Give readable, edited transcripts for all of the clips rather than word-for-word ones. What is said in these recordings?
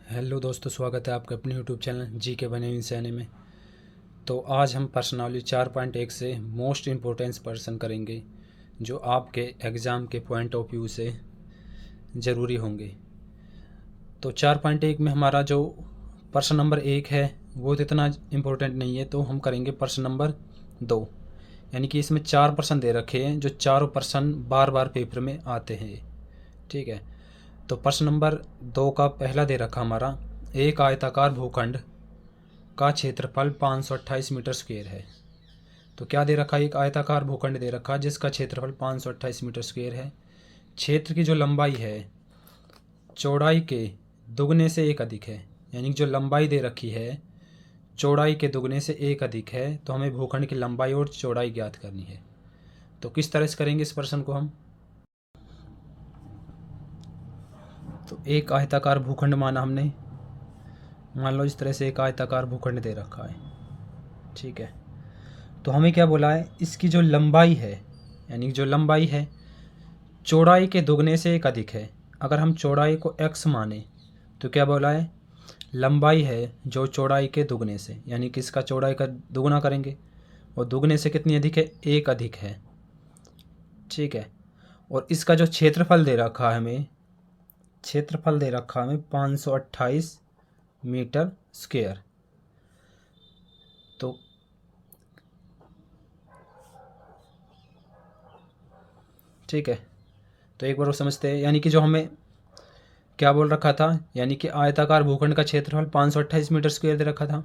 Hello दोस्तों, स्वागत है आपके अपने यूट्यूब चैनल जी के बने इंसानी में। तो आज हम पर्सनाली 4.1 से मोस्ट इम्पोर्टेंस पर्सन करेंगे जो आपके एग्ज़ाम के पॉइंट ऑफ व्यू से ज़रूरी होंगे। तो 4.1 में हमारा जो पर्सन नंबर 1 है वो तो इतना इम्पोर्टेंट नहीं है, तो हम करेंगे पर्सन नंबर 2। यानी कि इसमें 4 पर्सन दे रखे हैं जो चारों पर्सन बार बार पेपर में आते हैं। ठीक है, तो प्रश्न नंबर 2 का पहला दे रखा हमारा, एक आयताकार भूखंड का क्षेत्रफल 528 मीटर स्क्वायर है। तो क्या दे रखा है, एक आयताकार भूखंड दे रखा जिसका क्षेत्रफल 528 मीटर स्क्वायर है। क्षेत्र की जो लंबाई है चौड़ाई के दुगने से एक अधिक है। यानी कि जो लंबाई दे रखी है चौड़ाई के दुगने से एक अधिक है, तो हमें भूखंड की लंबाई और चौड़ाई ज्ञात करनी है। तो किस तरह से करेंगे इस प्रश्न को हम, तो एक आयताकार भूखंड माना हमने, मान लो इस तरह से एक आयताकार भूखंड दे रखा है। ठीक है, तो हमें क्या बोला है, इसकी जो लंबाई है, यानी जो लंबाई है चौड़ाई के दुगने से एक अधिक है। अगर हम चौड़ाई को x माने तो क्या बोला है, लंबाई है जो चौड़ाई के दुगने से, यानी कि इसका चौड़ाई का दुगना करेंगे और दुगने से कितनी अधिक है, एक अधिक है। ठीक है, और इसका जो क्षेत्रफल दे रखा है हमें, क्षेत्रफल दे रखा है हमें 528 मीटर स्क्वायर। तो ठीक है, तो एक बार वो समझते हैं। यानी कि जो हमें क्या बोल रखा था, यानी कि आयताकार भूखंड का क्षेत्रफल 528 मीटर स्क्वायर दे रखा था,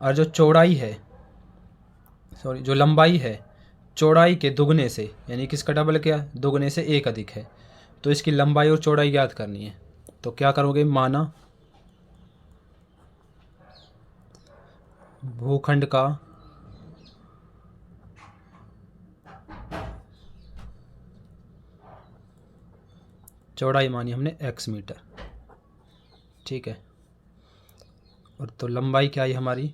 और जो चौड़ाई है, सॉरी जो लंबाई है चौड़ाई के दुगने से, यानी कि इसका डबल क्या, दुगने से एक अधिक है। तो इसकी लंबाई और चौड़ाई ज्ञात करनी है। तो क्या करोगे, माना भूखंड का चौड़ाई मानी हमने x मीटर। ठीक है, और तो लंबाई क्या आई हमारी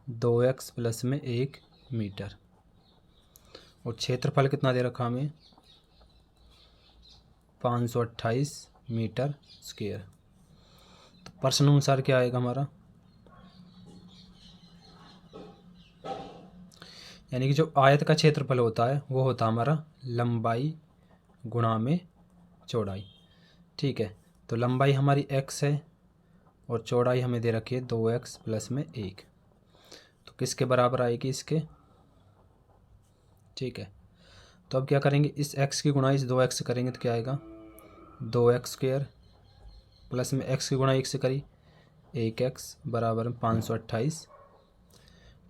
2x प्लस में 1 मीटर, और क्षेत्रफल कितना दे रखा हमें 528 मीटर स्क्वायर। तो प्रश्न अनुसार क्या आएगा हमारा, यानी कि जो आयत का क्षेत्रफल होता है वो होता है हमारा लंबाई गुणा में चौड़ाई। ठीक है, तो लंबाई हमारी x है और चौड़ाई हमें दे रखी है 2x प्लस में 1। तो किसके बराबर आएगी इसके। ठीक है, तो अब क्या करेंगे, इस x की गुणा इस 2x से करेंगे तो क्या आएगा 2x स्क्वायर प्लस में x की गुणा 1 से करी 1x बराबर 528।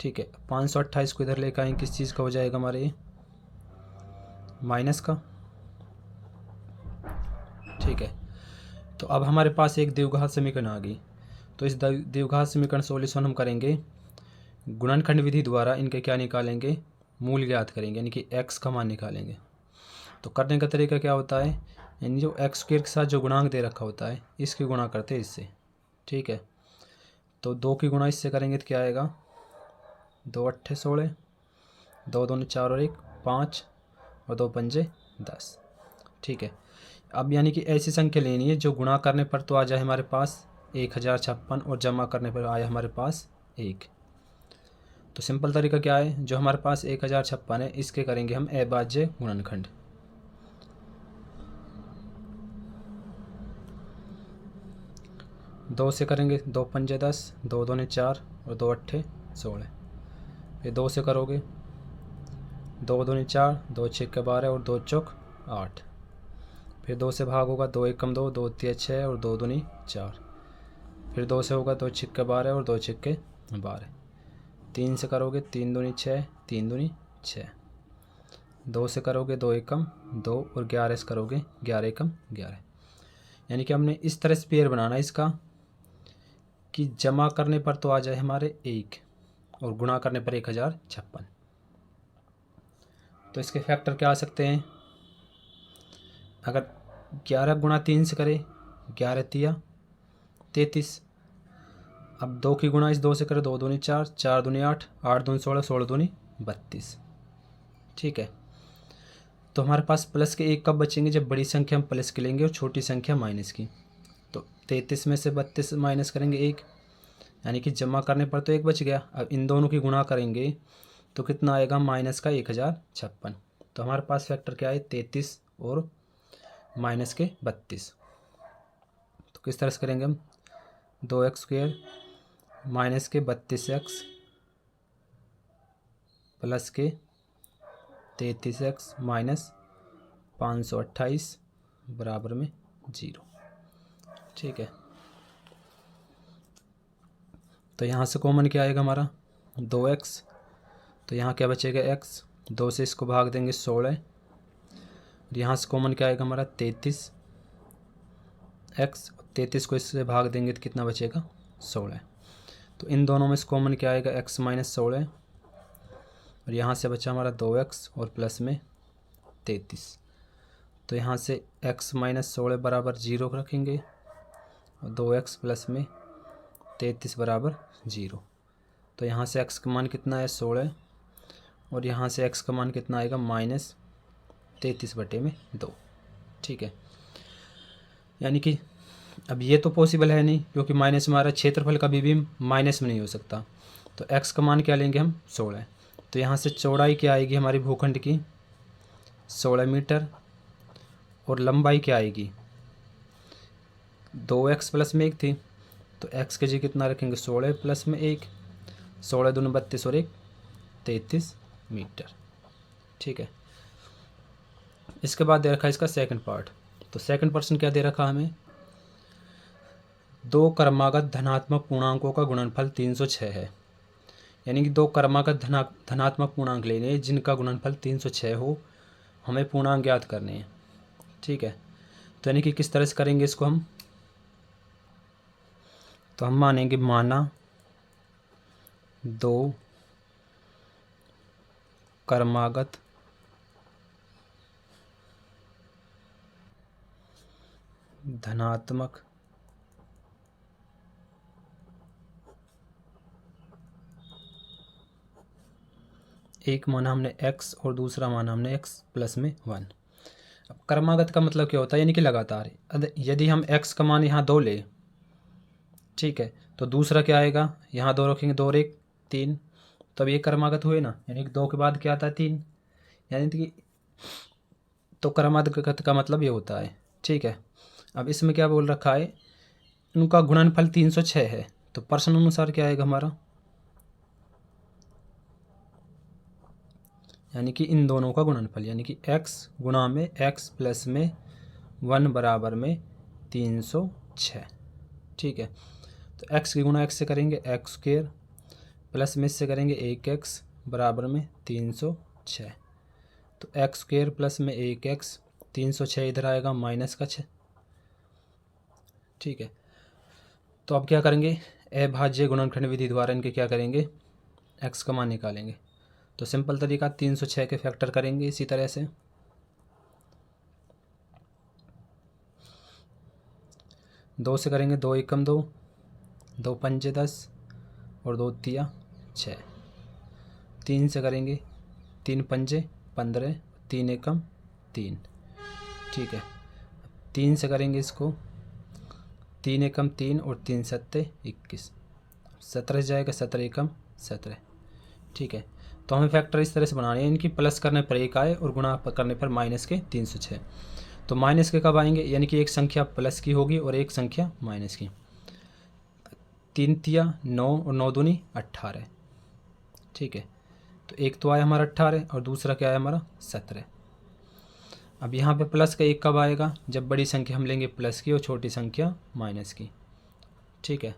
ठीक है, 528 को इधर लेकर आएंगे, किस चीज़ का हो जाएगा हमारे ये माइनस का। ठीक है, तो अब हमारे पास एक द्विघात समीकरण आ गई। तो इस द्विघात समीकरण सॉल्यूशन हम करेंगे गुणनखंड विधि द्वारा, इनके क्या निकालेंगे, मूल ज्ञात करेंगे, यानी कि x का मान निकालेंगे। तो करने का तरीका क्या होता है, यानी जो x स्क्वायर के साथ जो गुणांक दे रखा होता है इसकी गुणा करते हैं इससे। ठीक है, तो 2 की गुणा इससे करेंगे तो क्या आएगा 2 अट्ठे 16, 2 दूनी 4 और 1 5 और 2 पंजे 10। ठीक है, अब यानी कि ऐसी संख्या लेनी है जो गुणा करने पर तो आ जाए हमारे पास 1056 और जमा करने पर आए हमारे पास 1। तो सिंपल तरीका क्या है, जो हमारे पास 1056 है इसके करेंगे हम अभाज्य गुणनखंड। दो से करेंगे 2 पंजे 10, 2 दूनी 4 और 2 अट्ठे 16। फिर 2 से करोगे 2 दूनी 4, 2 छक्के 12 और 2 चौक 8। फिर 2 से भाग होगा 2 एकम 2, 2 तिया 6 और 2 दूनी 4। फिर 2 से होगा 2 छक्के 12 और 2 छक्के 12। 3 से करोगे 3 दूनी 6, 3 दूनी 6। 2 से करोगे 2 एकम 2 और 11 से करोगे 11 एकम 11। यानी कि हमने इस तरह से पेयर बनाना है इसका कि जमा करने पर तो आ जाए हमारे 1 और गुणा करने पर 1056। तो इसके फैक्टर क्या आ सकते हैं, अगर 11 गुणा 3 से करें 11 तिया 33। अब 2 की गुणा इस 2 से करें 2 दूनी 4, 4 दूनी 8, 8 दूनी 16, 16 दूनी 32। ठीक है, तो हमारे पास प्लस के 1 कब बचेंगे, जब बड़ी संख्या हम प्लस की लेंगे और छोटी संख्या माइनस की। तो 33 में से 32 माइनस करेंगे 1, यानी कि जमा करने पर तो 1 बच गया। अब इन दोनों की गुणा करेंगे तो कितना आएगा, माइनस का 1056। तो हमारे पास फैक्टर क्या है, 33 और माइनस के 32। तो किस तरह से करेंगे हम, 2x² माइनस के 32x प्लस के 33x माइनस 528 बराबर में 0। ठीक है, तो यहाँ से कॉमन क्या आएगा हमारा, 2x। तो यहाँ क्या बचेगा, x। 2 से इसको भाग देंगे 16। यहाँ से कॉमन क्या आएगा हमारा, 33x। 33 को इससे भाग देंगे तो कितना बचेगा, 16। तो इन दोनों में से कॉमन क्या आएगा, x माइनस 16। और यहाँ से बचा हमारा 2x और प्लस में 33। तो यहाँ से x माइनस 16 बराबर 0 रखेंगे और 2x प्लस में 33 बराबर 0। तो यहाँ से x का मान कितना है, 16। और यहाँ से x का मान कितना आएगा, माइनस 33/2। ठीक है, यानी कि अब ये तो पॉसिबल है नहीं, क्योंकि माइनस में हमारा क्षेत्रफल कभी भी माइनस में नहीं हो सकता। तो x का मान क्या लेंगे हम, 16। तो यहाँ से चौड़ाई क्या आएगी हमारी भूखंड की, 16 मीटर। और लंबाई क्या आएगी, 2x प्लस में 1 थी, तो x के जी कितना रखेंगे, 16 प्लस में 1। 16 दूनी 32 और 1 33 मीटर। ठीक है, इसके बाद दे रखा है इसका सेकंड पार्ट। तो सेकंड पर्सन क्या दे रखा हमें, 2 क्रमागत धनात्मक पूर्णांकों का गुणनफल 306 है। यानी कि 2 क्रमागत धनात्मक पूर्णांक लेने हैं जिनका गुणनफल 306 हो, हमें पूर्णांक ज्ञात करने हैं। ठीक है, तो यानी कि किस तरह से करेंगे इसको हम, तो हम मानेंगे, माना 2 क्रमागत धनात्मक एक माना हमने x और दूसरा माना हमने x प्लस में 1। अब क्रमागत का मतलब क्या होता है, यानी कि लगातार। यदि हम x का मान यहाँ 2 ले, ठीक है, तो दूसरा क्या आएगा, यहाँ 2 रखेंगे, 2 और 1 3। तब ये क्रमागत हुए ना, यानी कि 2 के बाद क्या आता है, 3। यानी कि तो क्रमागत का मतलब ये होता है। ठीक है, अब इसमें क्या बोल रखा है, उनका गुणनफल 306 है। तो प्रश्न अनुसार क्या आएगा हमारा, यानी कि इन दोनों का गुणनफल, यानी कि x गुणा में x प्लस में 1 बराबर में 306। ठीक है, तो x की गुणा x से करेंगे x² प्लस में इससे करेंगे 1x बराबर में 306। तो x² प्लस में 1x 306 इधर आएगा माइनस का 6। ठीक है, तो अब क्या करेंगे, अभाज्य गुणनखंड विधि द्वारा इनके क्या करेंगे, x का मान निकालेंगे। तो सिंपल तरीका 306 के फैक्टर करेंगे इसी तरह से। दो से करेंगे, 2 एकम 2, 2 पंजे 10 और 2 तिया 6। 3 से करेंगे, 3 पंजे 15, 3 एकम 3। ठीक है, 3 से करेंगे इसको, 3 एकम 3 और 3 सत्ते 21, 17 जाएगा, 17 एकम 17। ठीक है, तो हमें फैक्टर इस तरह से बनाने हैं, इनकी प्लस करने पर 1 आए और गुणा करने पर माइनस के 306। तो माइनस के कब आएंगे, यानी कि एक संख्या प्लस की होगी और एक संख्या माइनस की। 3 तिया 9 और 9 दूनी 18। ठीक है, तो एक तो आया हमारा 18 और दूसरा क्या आया हमारा 17। अब यहाँ पे प्लस का 1 कब आएगा, जब बड़ी संख्या हम लेंगे प्लस की और छोटी संख्या माइनस की। ठीक है,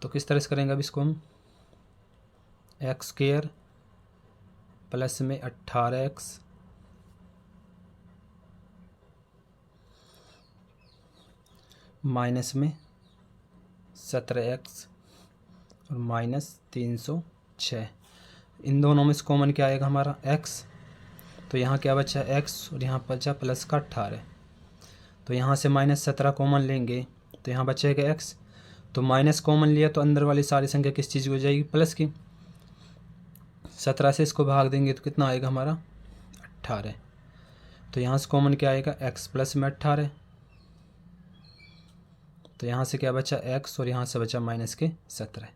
तो किस तरह से करेंगे अब इसको हम, x² प्लस में 18x माइनस में 17x और माइनस 306। इन दोनों में से कॉमन क्या आएगा हमारा, x। तो यहाँ क्या बचा, x और यहाँ बचा प्लस का 18। तो यहाँ से -17 कॉमन लेंगे तो यहाँ बचेगा x। तो माइनस कॉमन लिया तो अंदर वाली सारी संख्या किस चीज़ की हो जाएगी, प्लस की। 17 से इसको भाग देंगे तो कितना आएगा हमारा 18। तो यहाँ से कॉमन क्या आएगा, x प्लस में 18। तो यहाँ से क्या बचा x और यहाँ से बचा -17।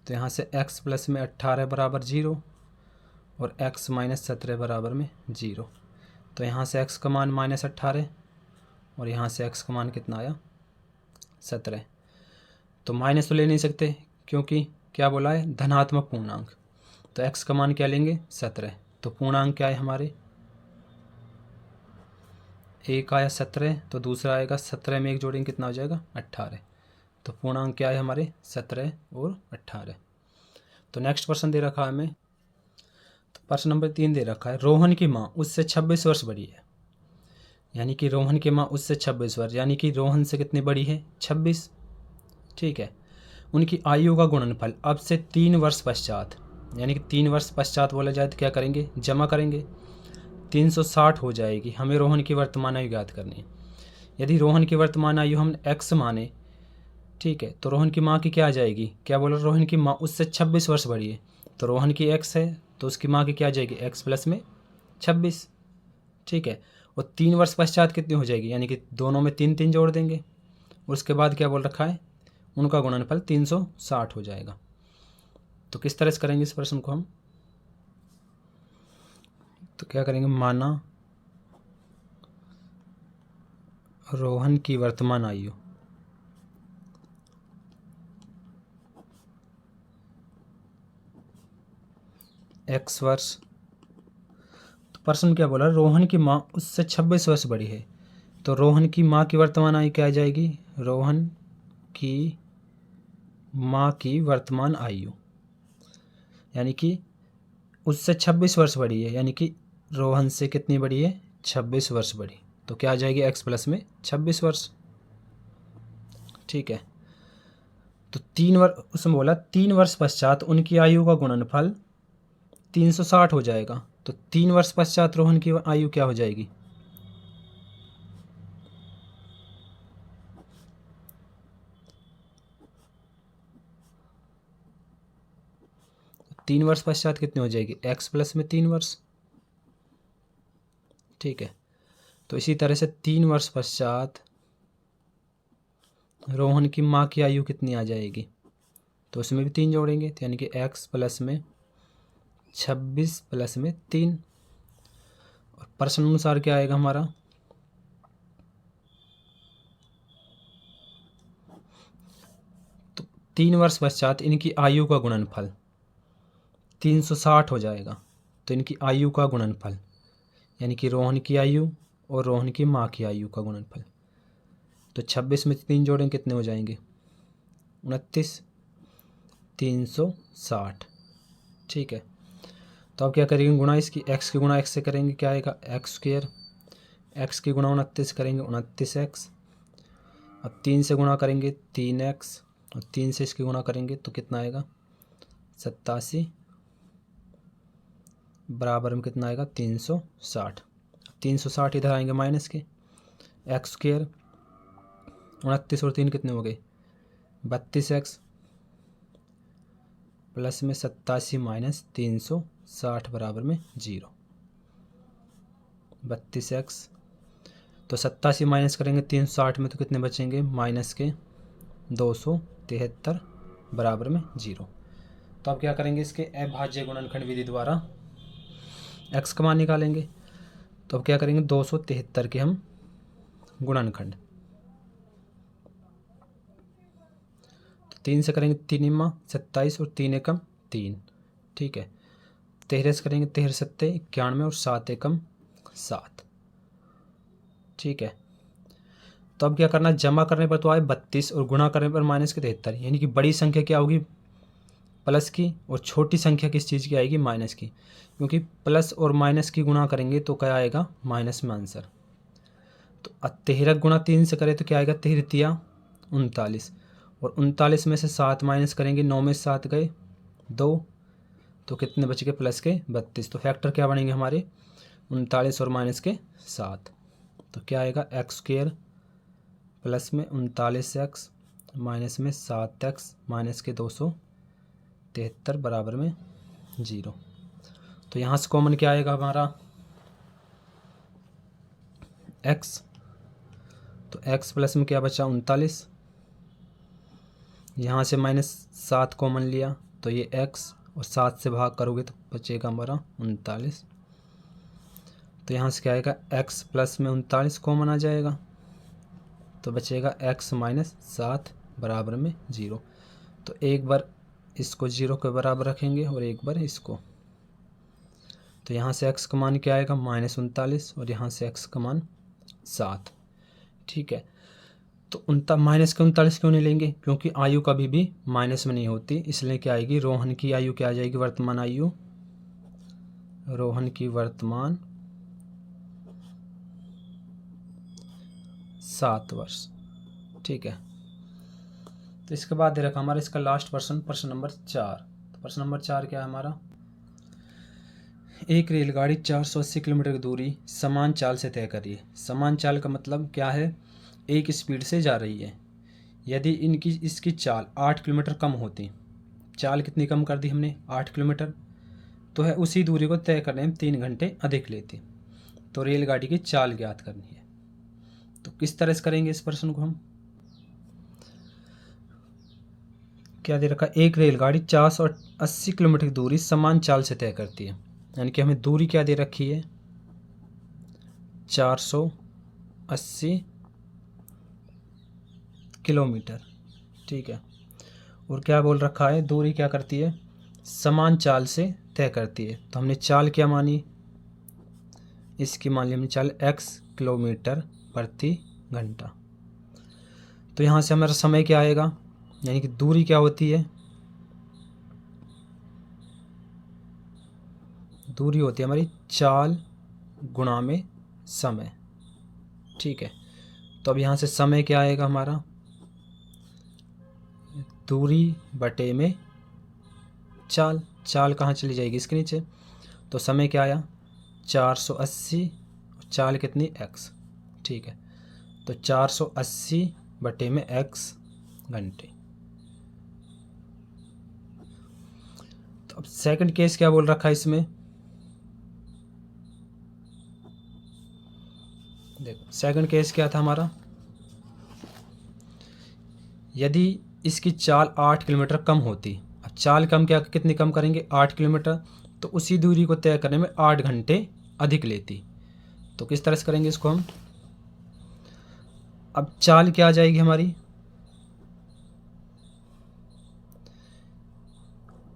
तो यहाँ से x प्लस में 18 बराबर 0 और x -17 बराबर में 0। तो यहाँ से x का मान -18 और यहाँ से x का मान कितना आया 17। तो माइनस तो ले नहीं सकते क्योंकि क्या बोला है धनात्मक पूर्णांक। तो x का मान क्या लेंगे 17। तो पूर्णांक क्या है हमारे, एक आया 17 तो दूसरा आएगा 17 में एक जोड़ेंगे कितना हो जाएगा 18। तो पूर्णांक क्या है हमारे 17 और 18। तो नेक्स्ट प्रश्न दे रखा है हमें, तो प्रश्न नंबर 3 दे रखा है रोहन की माँ उससे 26 वर्ष बड़ी है। यानी कि रोहन की माँ उससे 26 वर्ष, यानी कि रोहन से कितनी बड़ी है 26। ठीक है। उनकी आयु का गुणनफल अब से 3 वर्ष पश्चात, यानी कि 3 वर्ष पश्चात बोला जाए तो क्या करेंगे, जमा करेंगे, 360 हो जाएगी। हमें रोहन की वर्तमान आयु ज्ञात करनी है। यदि रोहन की वर्तमान आयु हम x माने, ठीक है, तो रोहन की माँ की क्या आ जाएगी, क्या बोला रोहन की माँ उससे 26 वर्ष बड़ी है। तो रोहन की x है तो उसकी माँ की क्या आ जाएगी x प्लस में 26। ठीक है। और 3 वर्ष पश्चात कितनी हो जाएगी, यानी कि दोनों में 3 3 जोड़ देंगे। उसके बाद क्या बोल रखा है, उनका गुणनफल 360 हो जाएगा। तो किस तरह से करेंगे इस प्रश्न को हम, तो क्या करेंगे, माना रोहन की वर्तमान आयु x वर्ष। तो प्रश्न क्या बोला, रोहन की माँ उससे 26 वर्ष बड़ी है। तो रोहन की माँ की वर्तमान आयु क्या आ जाएगी, रोहन की माँ की वर्तमान आयु, यानी कि उससे 26 वर्ष बड़ी है, यानी कि रोहन से कितनी बड़ी है 26 वर्ष बड़ी। तो क्या आ जाएगी x प्लस में 26 वर्ष। ठीक है। तो 3 वर्ष, उसमें बोला 3 वर्ष पश्चात उनकी आयु का गुणनफल 360 हो जाएगा। तो 3 वर्ष पश्चात रोहन की आयु क्या हो जाएगी, 3 वर्ष पश्चात कितनी हो जाएगी x प्लस में 3 वर्ष। ठीक है। तो इसी तरह से 3 वर्ष पश्चात रोहन की माँ की आयु कितनी आ जाएगी, तो उसमें भी 3 जोड़ेंगे, तो यानी कि x प्लस में 26 प्लस में 3। और प्रश्न अनुसार क्या आएगा हमारा, तो 3 वर्ष पश्चात इनकी आयु का गुणनफल 360 हो जाएगा। तो इनकी आयु का गुणनफल, यानी कि रोहन की आयु और रोहन की माँ की आयु का गुणनफल। तो 26 में 3 जोड़ेंगे कितने हो जाएंगे 29, 360। ठीक है। तो अब क्या करेंगे, गुणा इसकी x की गुणा x से करेंगे, क्या आएगा x स्क्वायर, x की गुणा 29 करेंगे 29x। अब 3 से गुणा करेंगे 3x और 3 से इसकी गुणा करेंगे तो कितना आएगा 87 बराबर में कितना आएगा 360। 360 इधर आएंगे माइनस के, एक्स स्क्वायर 29 और 3 कितने हो गए 32x प्लस में 87 माइनस 360 बराबर में 0। 32x, तो 87 माइनस करेंगे 360 में तो कितने बचेंगे माइनस के 273 बराबर में 0। तो अब क्या करेंगे, इसके अभाज्य गुणनखंड विधि द्वारा x का मान निकालेंगे। तो अब क्या करेंगे 273 के हम गुणनखंड, तो 3 से करेंगे 3 × 27 और 3 एकम 3। ठीक है। 13 से करेंगे 13 सत्ते 91 और 7 एकम 7। ठीक है। तो अब क्या करना, जमा करने पर तो आए 32 और गुणा करने पर माइनस के 73, यानी कि बड़ी संख्या क्या होगी प्लस की और छोटी संख्या किस चीज़ की आएगी माइनस की, क्योंकि प्लस और माइनस की गुणा करेंगे तो क्या आएगा माइनस में आंसर। तो 13 गुणा 3 से करें तो क्या आएगा 13 तिया 39 और 39 में से 7 माइनस करेंगे 9 में 7 गए 2, तो कितने बच गए प्लस के 32। तो फैक्टर क्या बनेंगे हमारे 39 और माइनस के 7। तो क्या आएगा एक्स स्क्वायर प्लस में 39x माइनस में 7x माइनस के 273 बराबर में 0। तो यहाँ से कॉमन क्या आएगा हमारा x, तो x प्लस में क्या बचा 39, यहाँ से -7 कॉमन लिया तो ये x और 7 से भाग करोगे तो बचेगा हमारा 39। तो यहाँ से क्या आएगा x प्लस में 39 कॉमन आ जाएगा तो बचेगा x माइनस 7 बराबर में 0। तो एक बार इसको 0 के बराबर रखेंगे और एक बार इसको, तो यहाँ से x का मान क्या आएगा -39 और यहाँ से x का मान 7। ठीक है, तो -39 क्यों नहीं लेंगे, क्योंकि आयु कभी भी माइनस में नहीं होती, इसलिए क्या आएगी रोहन की आयु क्या आ जाएगी, वर्तमान आयु, रोहन की वर्तमान 7 वर्ष। ठीक है, तो इसके बाद दे रखा हमारा इसका लास्ट प्रश्न नंबर 4। तो प्रश्न नंबर 4 क्या है हमारा, एक रेलगाड़ी 480 किलोमीटर की दूरी समान चाल से तय कर रही है। समान चाल का मतलब क्या है, एक स्पीड से जा रही है। यदि इसकी चाल 8 किलोमीटर कम होती, चाल कितनी कम कर दी हमने 8 किलोमीटर, तो है उसी दूरी को तय करने में 3 घंटे अधिक लेती। तो रेलगाड़ी की चाल ज्ञात करनी है। तो किस तरह से करेंगे इस प्रश्न को हम, क्या दे रखा, एक रेलगाड़ी 480 किलोमीटर की दूरी समान चाल से तय करती है, यानी कि हमें दूरी क्या दे रखी है 480 किलोमीटर। ठीक है, और क्या बोल रखा है, दूरी क्या करती है समान चाल से तय करती है। तो हमने चाल क्या मानी, इसकी मान ली हमने चाल x किलोमीटर प्रति घंटा। तो यहाँ से हमारा समय क्या आएगा, यानी कि दूरी क्या होती है, दूरी होती है हमारी चाल गुणा में समय। ठीक है, तो अब यहाँ से समय क्या आएगा हमारा, दूरी बटे में चाल, चाल कहाँ चली जाएगी इसके नीचे, तो समय क्या आया 480, चाल कितनी x। ठीक है, तो 480 बटे में x घंटे। तो अब सेकंड केस क्या बोल रखा है इसमें, देखो सेकंड केस क्या था हमारा, यदि इसकी चाल 8 किलोमीटर कम होती, अब चाल कम क्या कितनी कम करेंगे 8 किलोमीटर, तो उसी दूरी को तय करने में 8 घंटे अधिक लेती। तो किस तरह से करेंगे इसको हम, अब चाल क्या आ जाएगी हमारी,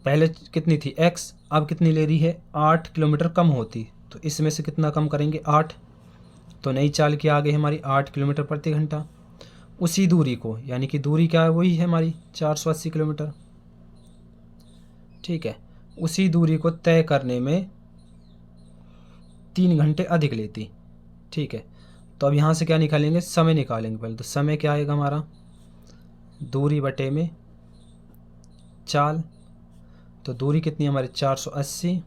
पहले कितनी थी x, अब कितनी ले रही है 8 किलोमीटर कम होती, तो इसमें से कितना कम करेंगे 8, तो नई चाल क्या आ गई हमारी 8 किलोमीटर प्रति घंटा। उसी दूरी को, यानी कि दूरी क्या है वही है हमारी 480 किलोमीटर। ठीक है, उसी दूरी को तय करने में 3 घंटे अधिक लेती। ठीक है, तो अब यहाँ से क्या निकालेंगे, समय निकालेंगे पहले। तो समय क्या आएगा हमारा, दूरी बटे में चाल, तो दूरी कितनी है हमारी 480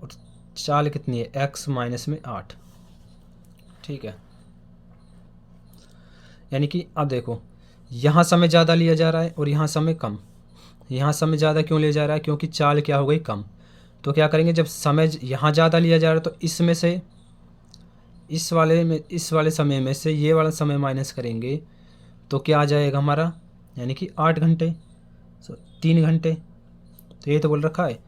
और चाल कितनी है x माइनस में 8। ठीक है, यानी कि अब देखो यहाँ समय ज़्यादा लिया जा रहा है और यहाँ समय कम। यहाँ समय ज़्यादा क्यों लिया जा रहा है, क्योंकि चाल क्या हो गई कम। तो क्या करेंगे, जब समय यहाँ ज़्यादा लिया जा रहा है तो इसमें से इस वाले समय में से ये वाला समय माइनस करेंगे तो क्या आ जाएगा हमारा, यानी कि 8 घंटे, 3 घंटे। तो ये तो बोल रखा है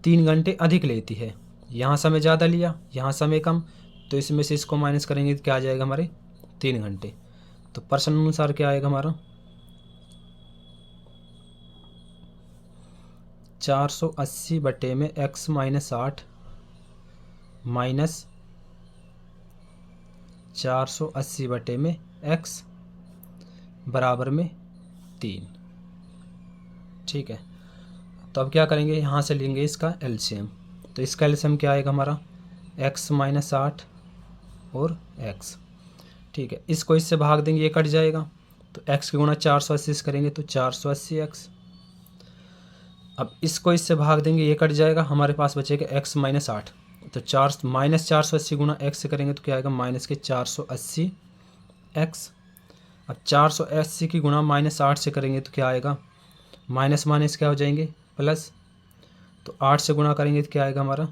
3 घंटे अधिक लेती है, यहाँ समय ज़्यादा लिया यहाँ समय कम, तो इसमें से इसको माइनस करेंगे तो क्या आ जाएगा हमारे 3 घंटे। तो प्रश्न अनुसार क्या आएगा हमारा 480 बटे में x माइनस 8 माइनस 480 बटे में x बराबर में 3। ठीक है, तो अब क्या करेंगे, यहाँ से लेंगे इसका एलसीएम। तो इसका एलसीएम क्या आएगा हमारा x माइनस 8 और x। ठीक है, इसको इससे भाग देंगे ये कट जाएगा, तो x के गुणा 480 से करेंगे तो 480x। अब इसको इससे भाग देंगे ये कट जाएगा, हमारे पास बचेगा x माइनस 8, तो -480 गुणा x से करेंगे तो क्या आएगा माइनस के 480x। अब 480 की गुणा -8 से करेंगे तो क्या आएगा, माइनस माइनस क्या हो जाएंगे प्लस, तो 8 से गुणा करेंगे तो क्या आएगा हमारा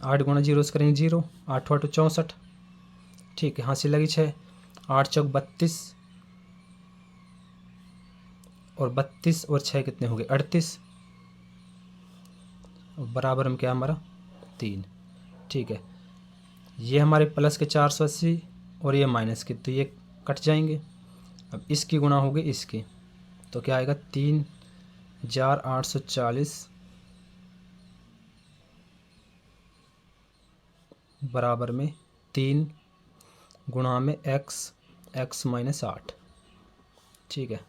8 गुणा 0 से करेंगे 0, 8 8 64, ठीक है, हासिल लगी 6, 8 चौक 32 और 32 और 6 कितने हो गए 38 और बराबर में क्या हमारा 3। ठीक है, ये हमारे प्लस के 480 और ये माइनस के, तो ये कट जाएंगे। अब इसकी गुणा होगी इसकी, तो क्या आएगा 3,840 बराबर में 3 गुणा में x माइनस 8। ठीक है,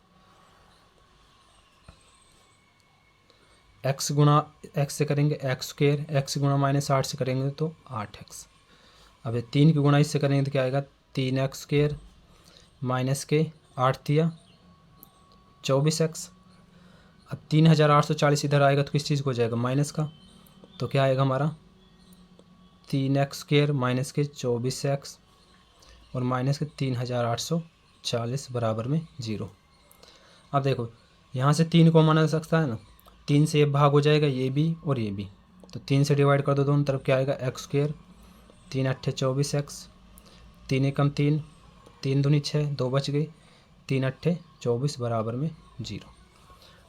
x गुणा x से करेंगे x स्क्वेयर, x गुणा माइनस 8 से करेंगे तो 8x। अब ये 3 की गुणा इससे करेंगे तो क्या आएगा 3x स्क्वेयर माइनस के 8 दिया 24x। अब 3,840 इधर आएगा तो किस चीज़ को हो जाएगा माइनस का, तो क्या आएगा हमारा 3x स्क्वेयर माइनस के 24x और माइनस के 3,840 बराबर में 0। अब देखो यहाँ से 3 को माना जा सकता है ना, 3 से ये भाग हो जाएगा ये भी और ये भी, तो 3 से डिवाइड कर दो दोनों तरफ, क्या आएगा x स्क्वेयर 3 अट्ठे 24x, 3 एकम 3, 3 दूनी 6, 2 बच गई, 3 अट्ठे 24 बराबर में 0।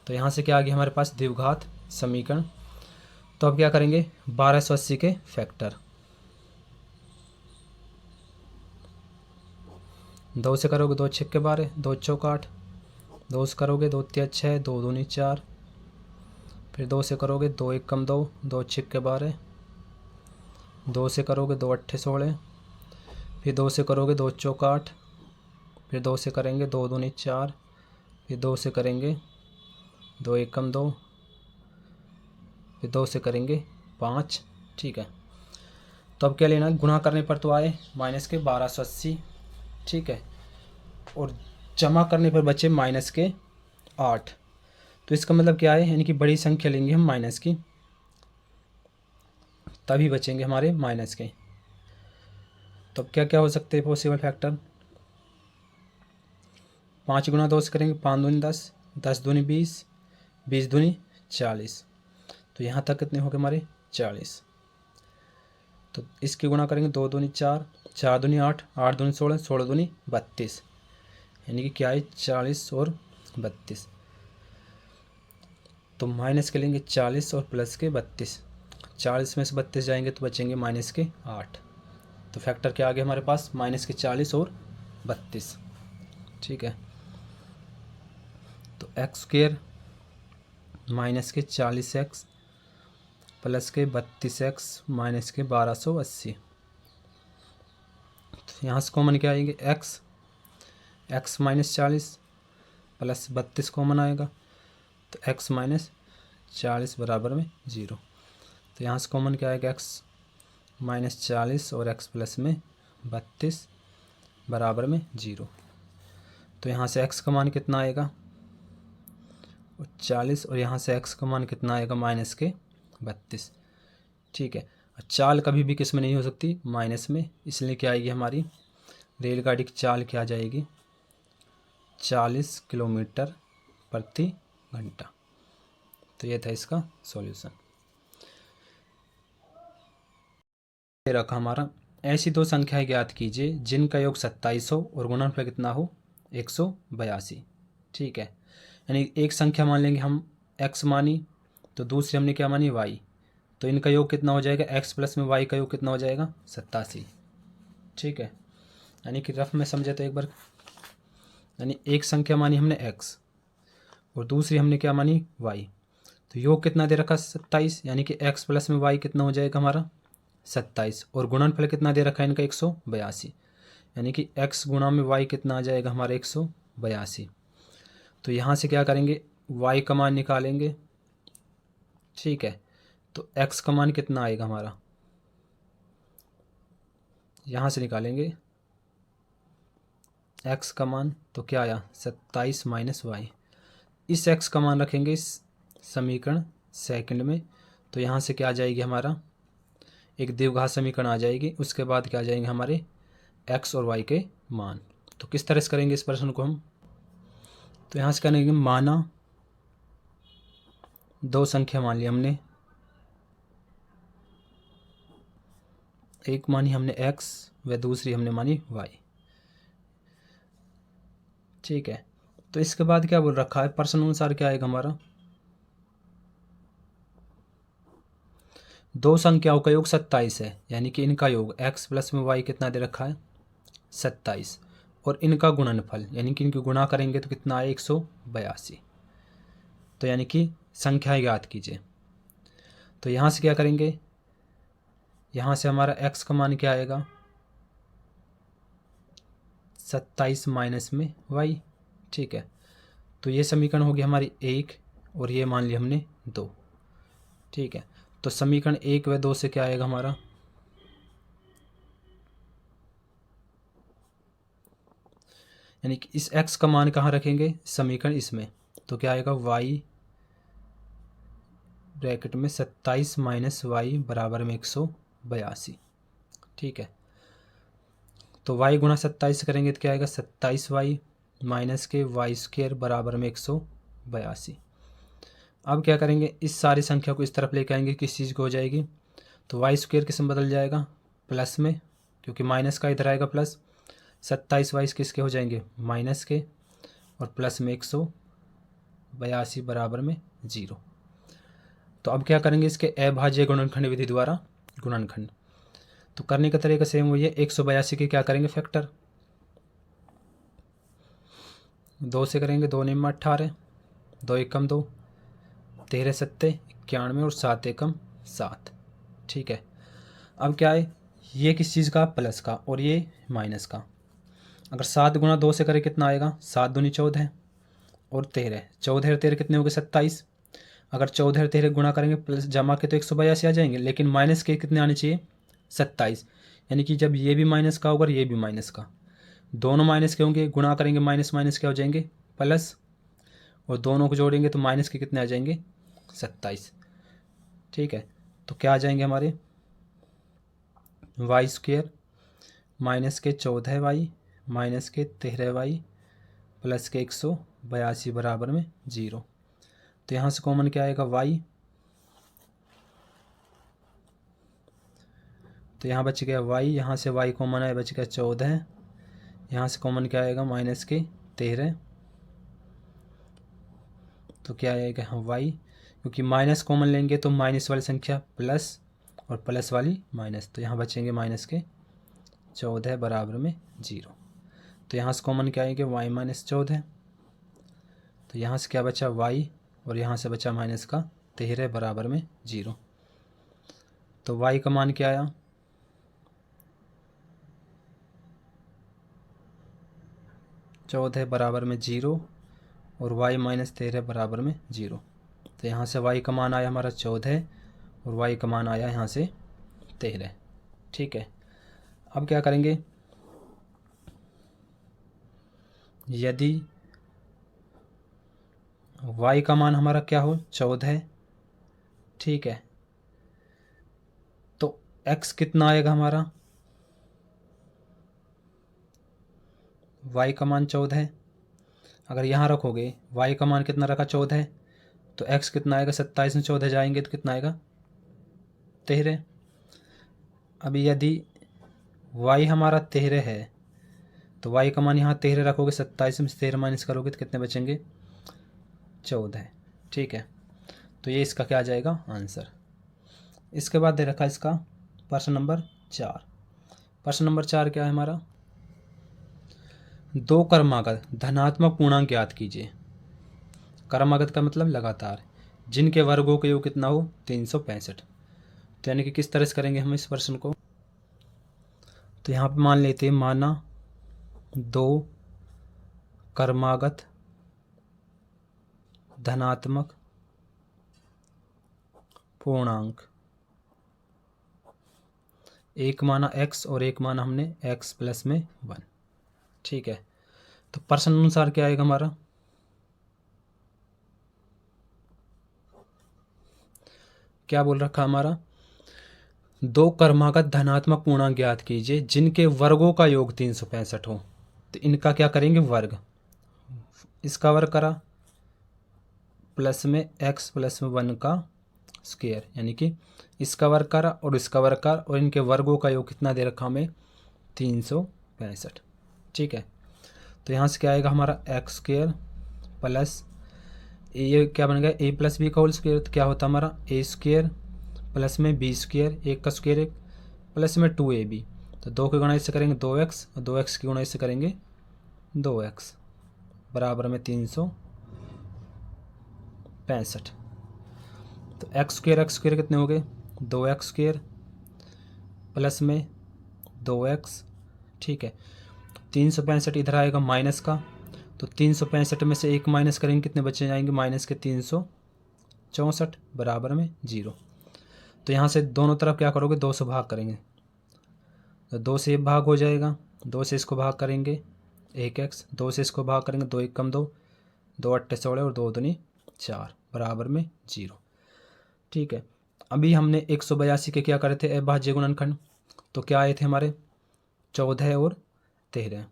तो यहाँ से क्या आ गया हमारे पास द्विघात समीकरण। तो अब क्या करेंगे 1280 के फैक्टर, 2 से करोगे 2 छक्के 12, 2 चौक 8, 2 से करोगे 2 तिया 6, 2 दूनी 4, फिर 2 से करोगे 2 एकम 2, 2 छक्के 12, 2 से करोगे 2 अट्ठे 16, फिर 2 से करोगे 2 चौक 8, फिर 2 से करेंगे 2 दूनी 4, फिर 2 से करेंगे 2 एकम 2, फिर 2 से करेंगे 5। ठीक है, तो अब क्या लेना, गुणा करने पर तो आए माइनस के 1280। ठीक है, और जमा करने पर बचे माइनस के 8। तो इसका मतलब क्या है, यानी कि बड़ी संख्या लेंगे हम माइनस की, तभी बचेंगे हमारे माइनस के। तो अब क्या क्या हो सकते हैं पॉसिबल फैक्टर, 5 गुना 2 से करेंगे 5 दूनी 10, 10 दूनी 20, 20 दूनी 40, तो यहाँ तक कितने हो गए हमारे 40। तो इसकी गुणा करेंगे 2 दूनी 4, 4 दूनी 8, 8 दूनी 16, 16 दूनी 32, यानी कि क्या है 40 और 32। तो माइनस के लेंगे 40 और प्लस के 32, 40 में से 32 जाएंगे तो बचेंगे माइनस के 8। तो फैक्टर क्या आ गया हमारे पास माइनस के 40 और 32। ठीक है, तो एक्स स्क्वेयर माइनस के 40x प्लस के 32x माइनस के 1280। तो यहाँ से कॉमन क्या आएंगे x माइनस 40 प्लस 32 कॉमन आएगा, तो x माइनस 40 बराबर में 0। तो यहाँ से कॉमन क्या आएगा x माइनस 40 और x प्लस में 32 बराबर में 0। तो यहाँ से x का मान कितना आएगा 40 और यहाँ से x का मान कितना आएगा माइनस के 32। ठीक है, चाल कभी भी किस में नहीं हो सकती माइनस में, इसलिए क्या आएगी हमारी रेलगाड़ी की चाल क्या आ जाएगी 40 किलोमीटर प्रति घंटा। तो ये था इसका सॉल्यूशन। ये रखा हमारा, ऐसी दो संख्याएं ज्ञात कीजिए जिनका योग 27 हो और गुणनफल कितना हो 182। ठीक है, यानी एक संख्या मान लेंगे हम x मानी, तो दूसरी हमने क्या मानी y, तो इनका योग कितना हो जाएगा x प्लस में y का योग कितना हो जाएगा 87। ठीक है, यानी कि रफ में समझे तो एक बार, यानी एक संख्या मानी हमने x और दूसरी हमने क्या मानी y, तो योग कितना दे रखा 27, यानी कि x प्लस में y कितना हो जाएगा हमारा 27, और गुणनफल कितना दे रखा है इनका 182, यानी कि x गुणा में y कितना आ जाएगा हमारा 182। तो यहाँ से क्या करेंगे y का मान निकालेंगे। ठीक है, तो x का मान कितना आएगा हमारा, यहाँ से निकालेंगे x का मान, तो क्या आया 27 माइनस y। इस x का मान रखेंगे इस समीकरण सेकंड में, तो यहाँ से क्या आ जाएगी हमारा एक द्विघात समीकरण आ जाएगी, उसके बाद क्या आ जाएंगे हमारे x और y के मान। तो किस तरह से करेंगे इस प्रश्न को हम, तो यहाँ से करेंगे माना दो संख्या मान ली हमने एक मानी हमने x व दूसरी हमने मानी y। ठीक है, तो इसके बाद क्या बोल रखा है, प्रश्न अनुसार क्या आएगा हमारा, दो संख्याओं का योग 27 है, यानी कि इनका योग x प्लस में y कितना दे रखा है 27, और इनका गुणनफल यानी कि इनकी गुणा करेंगे तो कितना आए 182। तो यानी कि संख्या याद कीजिए। तो यहाँ से क्या करेंगे, यहाँ से हमारा x का मान क्या आएगा 27 माइनस में y। ठीक है, तो ये समीकरण होगी हमारी 1 और ये मान लिया हमने 2। ठीक है, तो समीकरण 1 व 2 से क्या आएगा हमारा, यानी कि इस x का मान कहाँ रखेंगे समीकरण इसमें, तो क्या आएगा y ब्रैकेट में 27 माइनस वाई बराबर में 182। ठीक है, तो y गुणा 27 करेंगे तो क्या आएगा 27y माइनस के वाई स्क्वेयर बराबर में 182। अब क्या करेंगे, इस सारी संख्या को इस तरफ लेके आएंगे, किस चीज़ को हो जाएगी, तो वाई स्क्वेयर किस में बदल जाएगा प्लस में, क्योंकि माइनस का इधर आएगा प्लस, 27y किसके हो जाएंगे माइनस के, और प्लस में 182 बराबर में 0। तो अब क्या करेंगे, इसके अभाज्य गुणनखंड विधि द्वारा गुणनखंड। तो करने का तरीका सेम वही है, 182 के क्या करेंगे फैक्टर, 2 से करेंगे, 2 निम 18, 2 एकम 2, 13 सत्ते 91 और 7 एकम 7। ठीक है, अब क्या है, ये किस चीज़ का प्लस का और ये माइनस का। अगर 7 गुणा 2 से करें कितना आएगा, 7 दूनी 14 और 13, 14 और 13 कितने हो गए 27। अगर 14 और 13 गुणा करेंगे प्लस जमा के तो 182 आ जाएंगे, लेकिन माइनस के कितने आने चाहिए 27, यानी कि जब ये भी माइनस का होगा ये भी माइनस का, दोनों माइनस के होंगे, गुणा करेंगे माइनस माइनस क्या हो जाएंगे प्लस, और दोनों को जोड़ेंगे तो माइनस के कितने आ जाएंगे 27। ठीक है, तो क्या आ जाएंगे हमारे वाई स्क्वेयर माइनस के 14y माइनस के 13y प्लस के 182 बराबर में 0। तो यहाँ से कॉमन क्या आएगा y, तो यहाँ बच गया y, यहाँ से y कॉमन आया बच गया 14, यहाँ से कॉमन क्या आएगा माइनस के 13, तो क्या आएगा हाँ y, क्योंकि माइनस कॉमन लेंगे तो माइनस वाली संख्या प्लस और प्लस वाली माइनस, तो यहाँ बचेंगे माइनस के 14 बराबर में 0। तो यहाँ से कॉमन क्या आएंगे y माइनस 14, तो यहाँ से क्या बचा y और यहाँ से बचा माइनस का 13 बराबर में 0। तो y का मान क्या आया 14 बराबर में 0 और y माइनस 13 बराबर में 0। तो यहाँ से y का मान आया हमारा 14 और y का मान आया यहाँ से 13। ठीक है, अब क्या करेंगे, यदि y का मान हमारा क्या हो 14, ठीक है, तो x कितना आएगा हमारा, y का मान 14, अगर यहाँ रखोगे y का मान कितना रखा 14, तो x कितना आएगा 27 में 14 जाएंगे तो कितना आएगा 13। अभी यदि y हमारा 13 है तो y का मान यहाँ 13 रखोगे, 27 में 13 माइनस करोगे तो कितने बचेंगे 14। ठीक है, तो ये इसका क्या आ जाएगा आंसर। इसके बाद दे रखा है इसका प्रश्न नंबर 4। प्रश्न नंबर 4 क्या है हमारा, दो क्रमागत धनात्मक पूर्णांक ज्ञात कीजिए। क्रमागत का मतलब लगातार, जिनके वर्गों का योग कितना हो 365। तो यानी कि किस तरह से करेंगे हम इस प्रश्न को, तो यहाँ पे मान लेते हैं, माना दो क्रमागत धनात्मक पूर्णांक, एक माना x और एक माना हमने x प्लस में 1। ठीक है, तो प्रश्न अनुसार क्या आएगा हमारा, क्या बोल रखा हमारा, दो क्रमागत धनात्मक पूर्णांक ज्ञात कीजिए जिनके वर्गों का योग 365 हो। तो इनका क्या करेंगे वर्ग, इसका वर्ग करा प्लस में x प्लस में 1 का स्क्वायर, यानी कि इसका वर्ग कर और इसका वर्ग कर और इनके वर्गों का योग कितना दे रखा हमें 365। ठीक है, तो यहाँ से क्या आएगा हमारा एक्स स्क्वायर प्लस ये क्या बन गया ए प्लस बी का होल स्क्वायर, तो क्या होता है हमारा ए स्क्वायर प्लस में बी स्क्वायर, एक का स्क्वायर एक, प्लस में 2ab, तो 2 की गुणा से करेंगे 2x और 2x की गुणा से करेंगे 2x बराबर में 365। तो एक्स स्क्वायर कितने हो गए 2x स्क्वायर प्लस में 2x। ठीक है, 365 इधर आएगा माइनस का, तो 365 में से एक माइनस करेंगे कितने बचे जाएंगे माइनस के 364 बराबर में 0। तो यहाँ से दोनों तरफ क्या करोगे 2 से भाग करेंगे, तो 2 से भाग हो जाएगा, 2 से इसको भाग करेंगे 1x, 2 से इसको भाग करेंगे 2 1 कम 2, 2 8 16 और 2 दूनी 4 बराबर में 0। ठीक है, अभी हमने 182 के क्या करे थे अभाज्य गुणनखंड, तो क्या आए थे हमारे 14 और 13।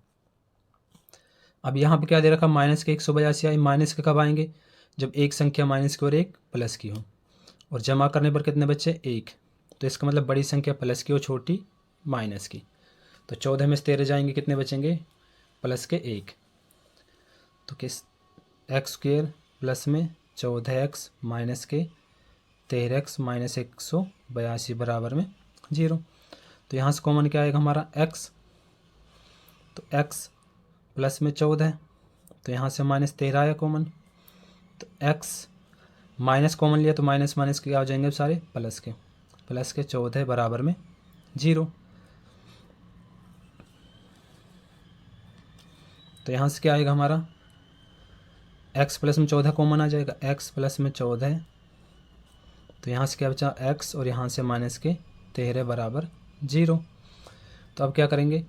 अब यहाँ पे क्या दे रखा माइनस के 182 आए, माइनस के कब आएंगे जब एक संख्या माइनस की और एक प्लस की हो, और जमा करने पर कितने बच्चे 1, तो इसका मतलब बड़ी संख्या प्लस की और छोटी माइनस की, तो 14 में से 13 जाएंगे कितने बचेंगे प्लस के 1, तो किस एक्स स्क्वायर प्लस में 14x माइनस के 13x माइनस 182 बराबर में 0। तो यहाँ से कॉमन क्या आएगा हमारा x, तो x प्लस में 14, तो यहाँ से माइनस 13 आया कॉमन, तो x माइनस कॉमन लिया तो माइनस माइनस के क्या हो जाएंगे सारे प्लस के 14 बराबर में 0। तो यहाँ से क्या आएगा हमारा x प्लस में 14 कॉमन आ जाएगा, x प्लस में 14, तो यहाँ से क्या बचा x और यहाँ से माइनस के 13 बराबर 0। तो अब क्या करेंगे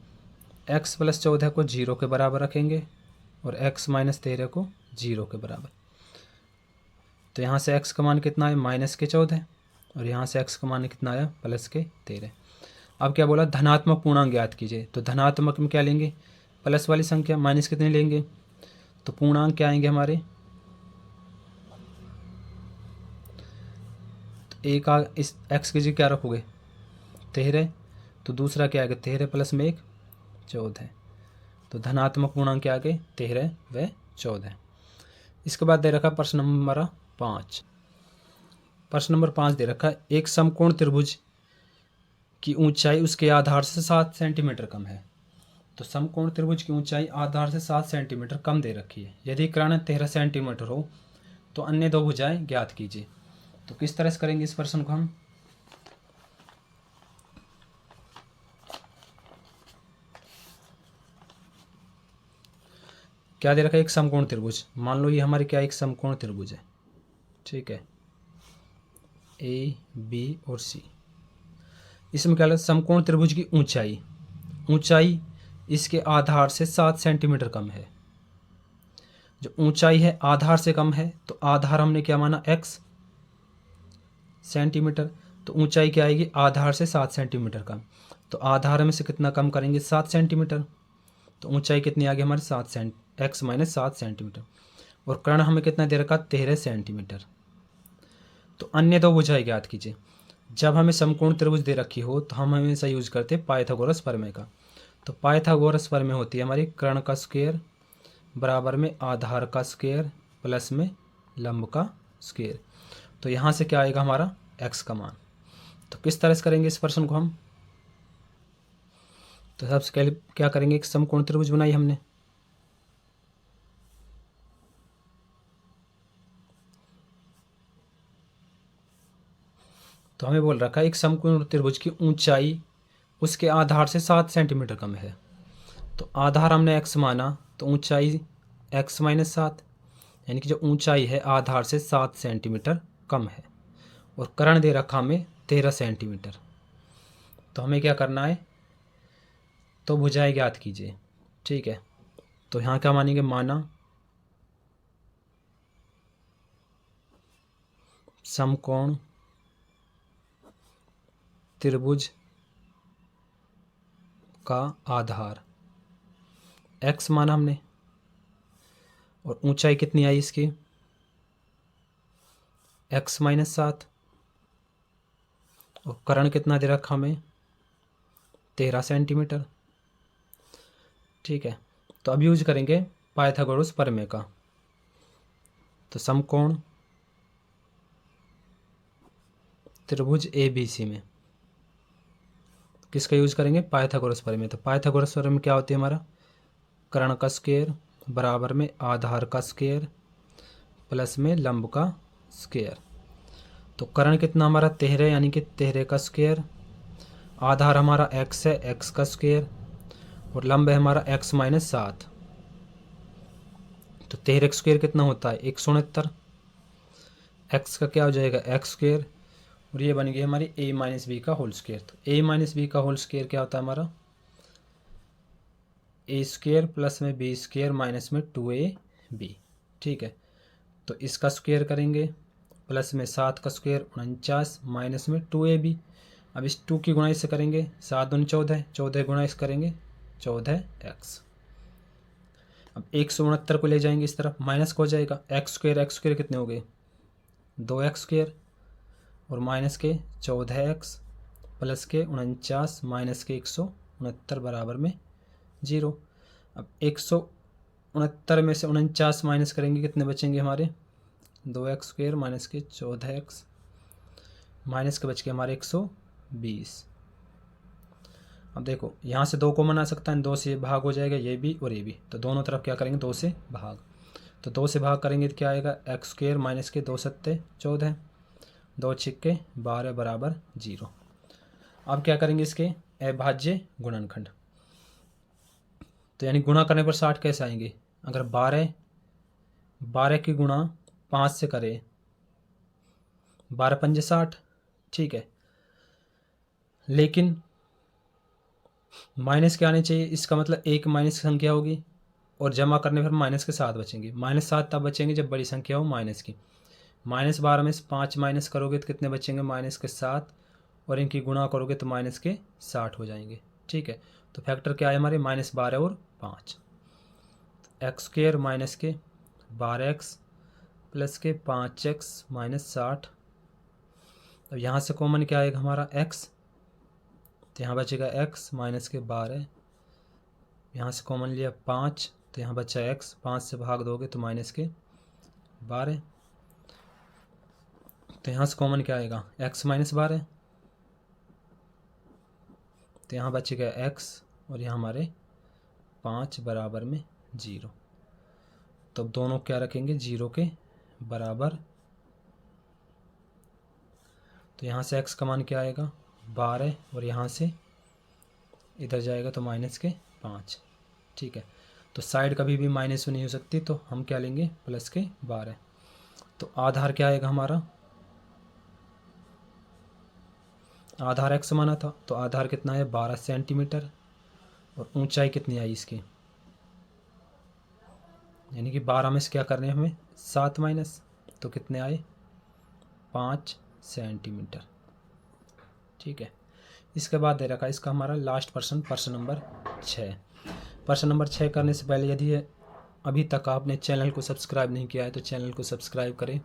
x प्लस 14 को 0 के बराबर रखेंगे और x माइनस 13 को 0 के बराबर, तो यहाँ से x का मान कितना है माइनस के 14 और यहाँ से x का मान कितना आया प्लस के 13। अब क्या बोला धनात्मक पूर्णांक ज्ञात कीजिए, तो धनात्मक में क्या लेंगे प्लस वाली संख्या, माइनस कितने लेंगे, तो पूर्णांक क्या आएंगे हमारे, तो एक इस x की जगह क्या रखोगे 13, तो दूसरा क्या आएगा 13 प्लस में 1 14, तो धनात्मक पूर्णांक क्या आ गए 13 व 14। इसके बाद दे रखा प्रश्न नंबर 5। प्रश्न नंबर 5 दे रखा है एक समकोण त्रिभुज की ऊंचाई उसके आधार से 7 सेंटीमीटर कम है। तो समकोण त्रिभुज की ऊंचाई आधार से 7 सेंटीमीटर कम दे रखी है, यदि कर्ण 13 सेंटीमीटर हो तो अन्य दो भुजाएं ज्ञात कीजिए। तो किस तरह से करेंगे इस प्रश्न को हम, क्या दे रखा है एक समकोण त्रिभुज, मान लो ये हमारे क्या एक समकोण त्रिभुज है, ठीक है ए बी और सी। इसमें क्या लगता है समकोण त्रिभुज की ऊंचाई इसके आधार से 7 सेंटीमीटर कम है। जो ऊंचाई है आधार से कम है, तो आधार हमने क्या माना x सेंटीमीटर, तो ऊंचाई क्या आएगी आधार से 7 सेंटीमीटर कम, तो आधार में से कितना कम करेंगे 7 सेंटीमीटर, तो ऊंचाई कितनी आ गई हमारे 7 x माइनस 7 सेंटीमीटर, और कर्ण हमें कितना दे रखा 13 सेंटीमीटर। तो अन्य दो भुजाएं ज्ञात कीजिए। जब हमें समकोण त्रिभुज दे रखी हो तो हम हमेशा यूज करते हैं पाइथागोरस प्रमेय का। तो पाइथागोरस प्रमेय होती है हमारी कर्ण का स्क्वायर बराबर में आधार का स्क्वायर प्लस में लंब का स्क्वायर। तो यहाँ से क्या आएगा हमारा x का मान। तो किस तरह से करेंगे इस प्रश्न को हम, तो सबसे पहले क्या करेंगे एक समकोण त्रिभुज बनाई हमने, तो हमें बोल रखा है एक समकोण त्रिभुज की ऊंचाई उसके आधार से 7 सेंटीमीटर कम है। तो आधार हमने x माना, तो ऊंचाई x माइनस 7, यानी कि जो ऊंचाई है आधार से 7 सेंटीमीटर कम है, और कर्ण दे रखा हमें 13 सेंटीमीटर। तो हमें क्या करना है, तो भुजाएं ज्ञात कीजिए, ठीक है। तो यहाँ क्या मानेंगे, माना समकोण त्रिभुज का आधार x माना हमने, और ऊंचाई कितनी आई इसकी x माइनस 7, और कर्ण कितना दे रखा हमें, 13 सेंटीमीटर। ठीक है, तो अब यूज करेंगे पाइथागोरस प्रमेय का। तो समकोण त्रिभुज ABC में किसका यूज करेंगे, पाइथागोरस प्रमेय। तो पाइथागोरस प्रमेय क्या होती है, हमारा कर्ण का स्क्वायर बराबर में आधार का स्क्वायर प्लस में लंब का स्क्वायर। तो कर्ण कितना हमारा 13, यानी कि 13 का स्क्वायर, आधार हमारा x है, x का स्क्वायर, और लंब है हमारा x माइनस 7। तो 13 स्क्वायर कितना होता है, 169। x का क्या हो जाएगा, x स्क्वायर, और ये बन गई हमारी a माइनस बी का होल स्क्वायर। तो a माइनस बी का होल स्क्वायर क्या होता है हमारा, a स्क्वायर प्लस में b स्क्वायर माइनस में 2ab। ठीक है, तो इसका स्क्वायर करेंगे, प्लस में 7 का स्क्वायर 49 माइनस में 2ab। अब इस 2 की गुणा इससे करेंगे, 7 दूनी 14, 14 गुणा इस करेंगे 14x। अब 169 को ले जाएंगे इस तरफ, माइनस को हो जाएगा, x स्क्वायर कितने हो गए, 2x स्क्वायर, और माइनस के 14x प्लस के 49 माइनस के 169 बराबर में 0। अब 169 में से 49 माइनस करेंगे, कितने बचेंगे हमारे, 2x स्क्वायर माइनस के 14x माइनस के बच के हमारे 120। अब देखो यहाँ से 2 कॉमन आ सकता है, 2 से भाग हो जाएगा, ये भी और ये भी, तो दोनों तरफ क्या करेंगे, 2 से भाग। तो 2 से भाग करेंगे तो क्या आएगा, x स्क्वायर माइनस के 2 सत्ते 14, 2 छिक्के 12 बराबर 0। अब क्या करेंगे, इसके अभाज्य गुणनखंड। तो यानी गुणा करने पर 60 कैसे आएंगे, अगर 12 की गुणा 5 से करें, 12 पंजे 60। ठीक है, लेकिन माइनस के आने चाहिए, इसका मतलब एक माइनस की संख्या होगी, और जमा करने पर माइनस के 7 बचेंगे। -7 तब बचेंगे जब बड़ी संख्या हो माइनस की। -12 में से 5 माइनस करोगे तो कितने बचेंगे, माइनस के 7, और इनकी गुणा करोगे तो माइनस के 60 हो जाएंगे। ठीक है, तो फैक्टर क्या है हमारे, -12 और 5। एक्स स्क्वायर माइनस के 12x प्लस के 5x माइनस 60। अब यहाँ से कॉमन क्या आएगा हमारा, x, तो यहाँ बचेगा x माइनस के 12, यहाँ से कॉमन लिया 5, तो यहाँ बचा x, 5 से भाग दोगे तो माइनस के 12, तो यहाँ से कॉमन क्या आएगा, x माइनस 12, तो यहाँ बचेगा x, और यहाँ हमारे 5 बराबर में 0। तो दोनों क्या रखेंगे, 0 के बराबर। तो यहाँ से x का मान क्या आएगा, 12, और यहाँ से इधर जाएगा तो माइनस के 5। ठीक है, तो साइड कभी भी माइनस नहीं हो सकती, तो हम क्या लेंगे, प्लस के 12। तो आधार क्या आएगा हमारा, आधार x माना था, तो आधार कितना है, 12 सेंटीमीटर, और ऊंचाई कितनी आई इसकी, यानी कि 12 में से क्या करने हैं हमें, 7 माइनस, तो कितने आए, 5 सेंटीमीटर। ठीक है, इसके बाद दे रखा है इसका हमारा लास्ट प्रश्न नंबर 6। प्रश्न नंबर 6 करने से पहले यदि अभी तक आपने चैनल को सब्सक्राइब नहीं किया है तो चैनल को सब्सक्राइब करें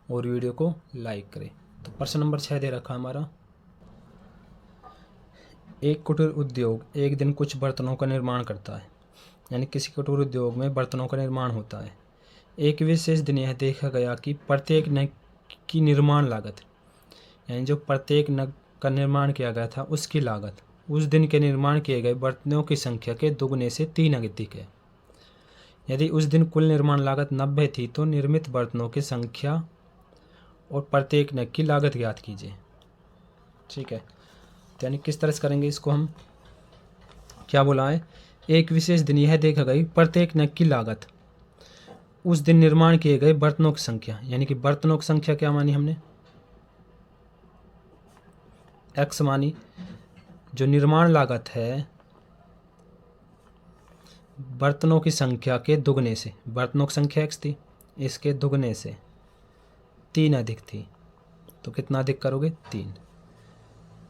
और वीडियो को लाइक करें। तो प्रश्न नंबर 6 दे रखा है हमारा, एक कुटीर उद्योग एक दिन कुछ बर्तनों का निर्माण करता है, यानी किसी कुटीर उद्योग में बर्तनों का निर्माण होता है। एक विशेष दिन यह देखा गया कि प्रत्येक नग की निर्माण लागत, यानी जो प्रत्येक नग का निर्माण किया गया था उसकी लागत उस दिन के निर्माण किए गए बर्तनों की संख्या के दुगने से 3 अधिक है। यदि उस दिन कुल निर्माण लागत 90 थी तो निर्मित बर्तनों की संख्या और प्रत्येक नग की लागत ज्ञात कीजिए। ठीक है, तो यानी किस तरह से करेंगे इसको, हम क्या बोला है, एक विशेष दिन यह देखा गई प्रत्येक नग की लागत उस दिन निर्माण किए गए बर्तनों की संख्या, यानी कि बर्तनों की संख्या क्या मानी हमने, x मानी, जो निर्माण लागत है बर्तनों की संख्या के दुगने से, बर्तनों की संख्या x थी, इसके दुगने से 3 अधिक थी, तो कितना अधिक करोगे, 3।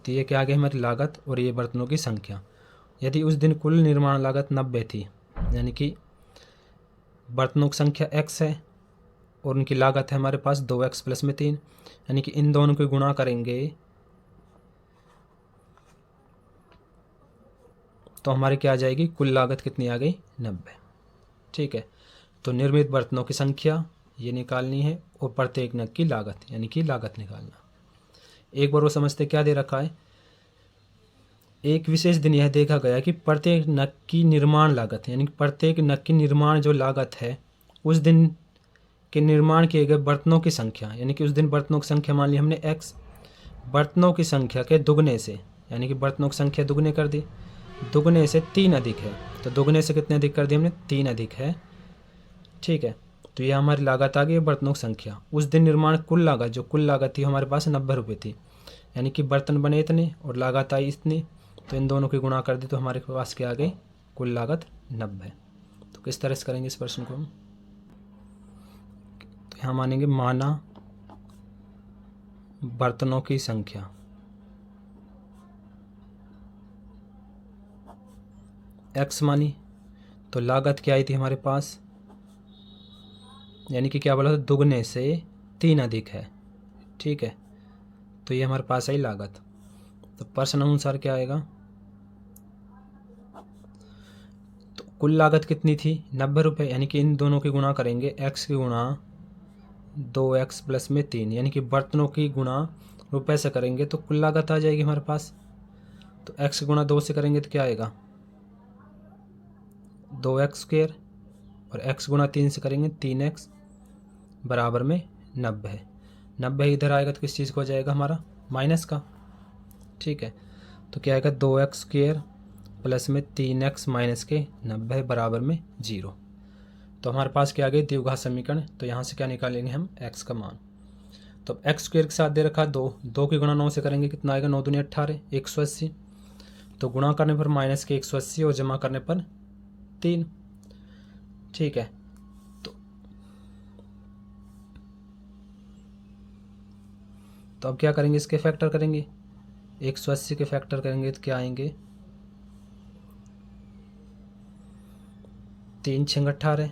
तो ये क्या आ गई हमारी लागत और ये बर्तनों की संख्या। यदि उस दिन कुल निर्माण लागत 90 थी, यानी कि बर्तनों की संख्या x है और उनकी लागत है हमारे पास 2x प्लस में 3, यानी कि इन दोनों को गुणा करेंगे तो हमारे क्या आ जाएगी, कुल लागत कितनी आ गई, 90। ठीक है, तो निर्मित बर्तनों की संख्या ये निकालनी है और प्रत्येक नग की लागत यानी कि लागत निकालना। एक बार वो समझते क्या दे रखा है, एक विशेष दिन यह देखा गया कि प्रत्येक नग की निर्माण लागत यानी कि प्रत्येक नग की निर्माण जो लागत है उस दिन के निर्माण किए गए बर्तनों की संख्या यानी कि उस दिन बर्तनों की संख्या मान ली हमने x, बर्तनों की संख्या के दुगने से यानी कि बर्तनों की संख्या दुगने कर दी, दुगने से 3 अधिक है, तो दुगने से कितने अधिक कर दी हमने, 3 अधिक है। ठीक है, तो ये हमारी लागत आ गई बर्तनों की संख्या। उस दिन निर्माण कुल लागत, जो कुल लागत थी हमारे पास 90 रुपये थी, यानी कि बर्तन बने इतने और लागत आई इतनी, तो इन दोनों की गुणा कर दी तो हमारे पास क्या आ गई, कुल लागत 90। तो किस तरह से करेंगे इस प्रश्न को हम, तो यहाँ मानेंगे माना बर्तनों की संख्या x मानी, तो लागत क्या आई थी हमारे पास, यानी कि क्या बोला था, दुगने से 3 अधिक है। ठीक है, तो ये हमारे पास आई लागत। तो प्रश्न अनुसार क्या आएगा, तो कुल लागत कितनी थी, 90 रुपये, यानी कि इन दोनों की गुणा करेंगे, x की गुणा 2x प्लस में 3, यानी कि बर्तनों की गुणा रुपए से करेंगे तो कुल लागत आ जाएगी हमारे पास। तो x गुणा 2 से करेंगे तो क्या आएगा, 2x² और x गुणा 3 से करेंगे 3x बराबर में 90 है। 90 इधर आएगा तो किस चीज़ को हो जाएगा हमारा, माइनस का। ठीक है, तो क्या आएगा, 2x² प्लस में 3x माइनस के 90 बराबर में 0। तो हमारे पास क्या आ गई, द्विघात समीकरण। तो यहाँ से क्या निकालेंगे हम, x का मान। तो अब x² के साथ दे रखा 2 की गुणा 9 से करेंगे कितना आएगा, 9 दूनी 18, 180। तो गुणा करने पर माइनस के 180 और जमा करने पर 3। ठीक है, तो अब क्या करेंगे, इसके फैक्टर करेंगे, 180 के फैक्टर करेंगे तो क्या आएंगे, 3 6 18,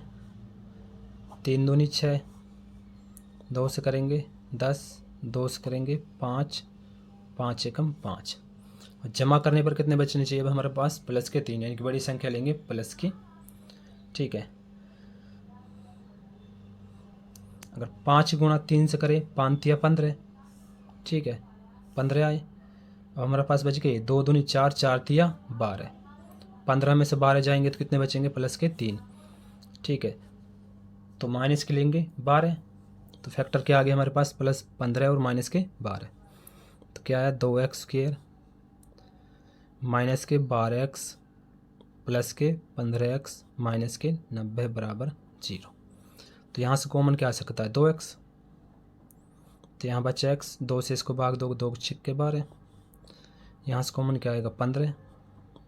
3 दूनी 6, 2 से करेंगे 10, 2 से करेंगे 5, 5 एकम 5, और जमा करने पर कितने बचने चाहिए अब हमारे पास, प्लस के 3, यानी कि बड़ी संख्या लेंगे प्लस की। ठीक है, अगर 5 गुणा 3 से करें, 5 या 15, ठीक है 15 आए। अब हमारे पास बच गए 2 दूनी 4, 4 तिया 12, 15 में से 12 जाएंगे तो कितने बचेंगे, प्लस के 3। ठीक है, तो माइनस के लेंगे 12, तो फैक्टर क्या आ गया हमारे पास, प्लस 15 और माइनस के 12। तो क्या आया, 2x² माइनस के 12x प्लस के 15x माइनस के 90 बराबर 0। तो यहाँ से कॉमन क्या आ सकता है, 2x, तो यहाँ बचा x, 2 से इसको भाग दो, 2 छिक्के 12, यहाँ से कॉमन क्या आएगा, 15,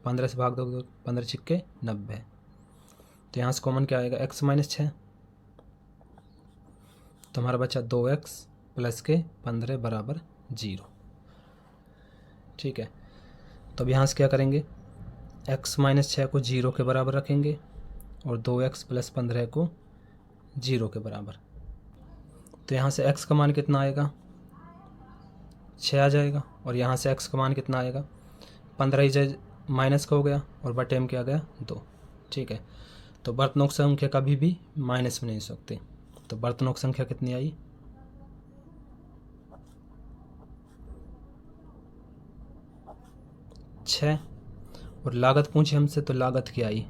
15 से भाग दो, 15 छिक्के 90। तो यहाँ से कॉमन क्या आएगा, x माइनस 6, तो हमारा बचा 2x प्लस के 15 बराबर 0। ठीक है, तो अब यहाँ से क्या करेंगे, x माइनस 6 को 0 के बराबर रखेंगे और 2x प्लस 15 को 0 के बराबर। तो यहाँ से x का मान कितना आएगा, 6 आ जाएगा, और यहाँ से x का मान कितना आएगा, 15 ही माइनस का हो गया और बटे में क्या गया 2। ठीक है, तो बर्तनों की संख्या कभी भी माइनस में नहीं हो सकती। तो बर्तनों की संख्या कितनी आई, 6, और लागत पूछे हमसे तो लागत क्या आई,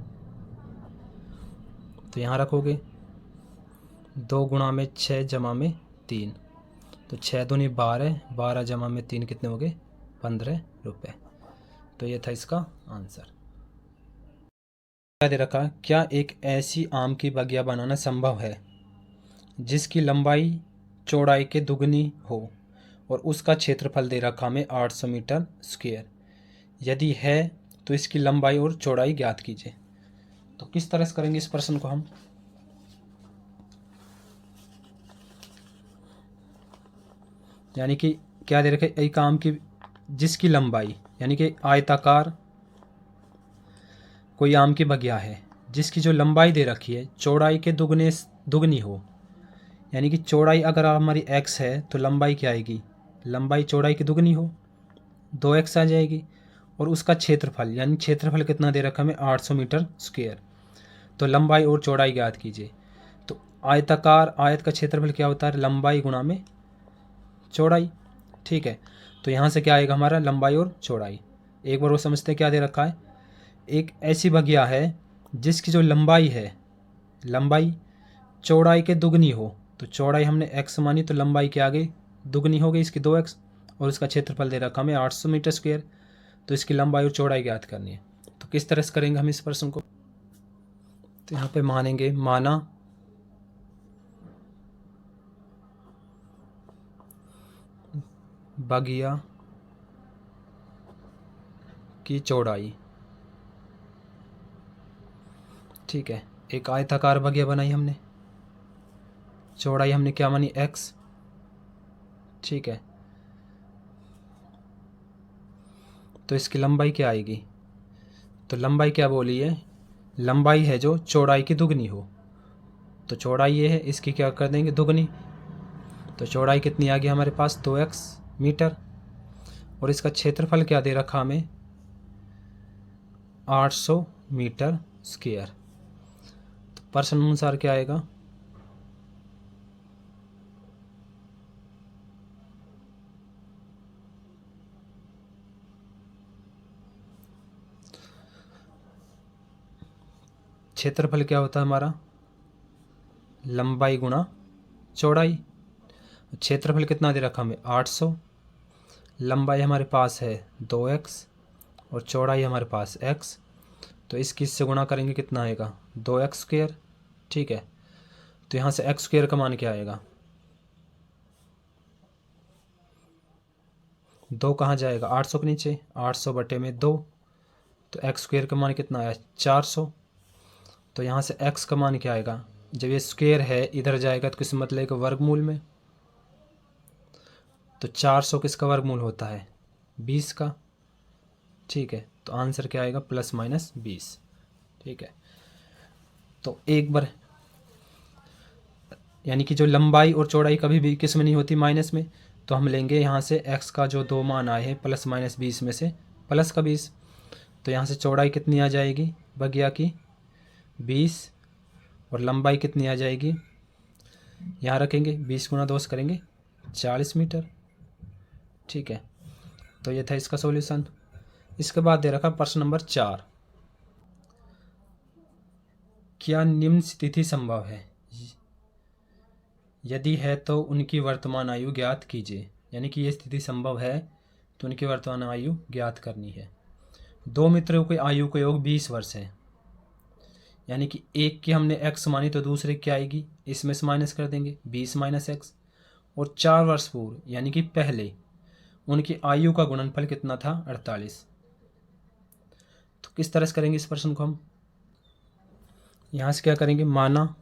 तो यहाँ रखोगे 2 गुणा में 6 जमा में 3, तो 6 दूनी 12, 12 जमा में 3 कितने हो गए, 15 रुपये। तो ये था इसका आंसर। क्या दे रखा, क्या एक ऐसी आम की बगिया बनाना संभव है जिसकी लंबाई चौड़ाई के दुगनी हो और उसका क्षेत्रफल दे रखा में 800 मीटर स्क्वायर, यदि है तो इसकी लंबाई और चौड़ाई ज्ञात कीजिए। तो किस तरह से करेंगे इस प्रश्न को हम, यानी कि क्या दे रखे, एक आम की जिसकी लंबाई यानी कि आयताकार कोई आम की बगिया है जिसकी जो लंबाई दे रखी है चौड़ाई के दुगनी हो, यानी कि चौड़ाई अगर हमारी x है तो लंबाई क्या आएगी, लंबाई चौड़ाई की दुगनी हो, 2x आ जाएगी, और उसका क्षेत्रफल, यानी क्षेत्रफल कितना दे रखा हमें 800 मीटर स्क्वायर। तो लंबाई और चौड़ाई ज्ञात कीजिए। तो आयताकार आयत का क्षेत्रफल क्या होता है, लंबाई गुणा में चौड़ाई। ठीक है, तो यहाँ से क्या आएगा हमारा, लंबाई और चौड़ाई। एक बार वो समझते हैं क्या दे रखा है। एक ऐसी भगिया है जिसकी जो लंबाई है, लंबाई चौड़ाई के दुगनी हो, तो चौड़ाई हमने x मानी तो लंबाई के आगे दुगनी हो गई इसकी 2x, और इसका क्षेत्रफल दे रखा हमें 800 मीटर स्क्वायर। तो इसकी लंबाई और चौड़ाई ज्ञात करनी है। तो किस तरह से करेंगे हम इस प्रश्न को, तो यहाँ पे मानेंगे, माना बगिया की चौड़ाई। ठीक है, एक आयताकार बगिया बनाई हमने, चौड़ाई हमने क्या मानी, x। ठीक है, तो इसकी लंबाई क्या आएगी, तो लंबाई क्या बोली है, लंबाई है जो चौड़ाई की दुगनी हो। तो चौड़ाई ये है, इसकी क्या कर देंगे, दुगनी। तो चौड़ाई कितनी आ गई हमारे पास, 2x मीटर। और इसका क्षेत्रफल क्या दे रखा हमें, 800 मीटर स्क्वायर। तो प्रश्न अनुसार क्या आएगा, क्षेत्रफल क्या होता है हमारा, लंबाई गुणा चौड़ाई। क्षेत्रफल कितना दे रखा हमें, 800। लंबाई हमारे पास है 2x और चौड़ाई हमारे पास x। तो इसकी इससे गुणा करेंगे कितना आएगा, 2x स्क्वायर। ठीक है, तो यहाँ से x स्क्वायर का मान क्या आएगा, 2 कहाँ जाएगा, 800 के नीचे, 800 बटे में 2। तो x स्क्वायर का मान कितना आया, 400। तो यहाँ से x का मान क्या आएगा, जब ये स्क्वायर है इधर जाएगा तो किस मतलब के वर्गमूल में। तो 400 किसका वर्गमूल होता है, 20 का। ठीक है, तो आंसर क्या आएगा, ±20। ठीक है, तो एक बार यानी कि जो लंबाई और चौड़ाई कभी भी किस में नहीं होती, माइनस में। तो हम लेंगे यहाँ से x का जो 2 मान आए हैं ±20 में से प्लस का 20। तो यहाँ से चौड़ाई कितनी आ जाएगी बगिया की, 20, और लंबाई कितनी आ जाएगी, यहाँ रखेंगे 20 गुणा 2 से करेंगे 40 मीटर। ठीक है, तो ये था इसका सॉल्यूशन। इसके बाद दे रखा प्रश्न नंबर 4, क्या निम्न स्थिति संभव है, यदि है तो उनकी वर्तमान आयु ज्ञात कीजिए। यानी कि ये स्थिति संभव है तो उनकी वर्तमान आयु ज्ञात करनी है। दो मित्रों की आयु का योग 20 वर्ष है, यानी कि एक की हमने x मानी तो दूसरे की आएगी, इसमें से माइनस कर देंगे 20 - x। और 4 वर्ष पूर्व यानी कि पहले उनकी आयु का गुणनफल कितना था, 48। तो किस तरह से करेंगे इस प्रश्न को हम, यहाँ से क्या करेंगे, माना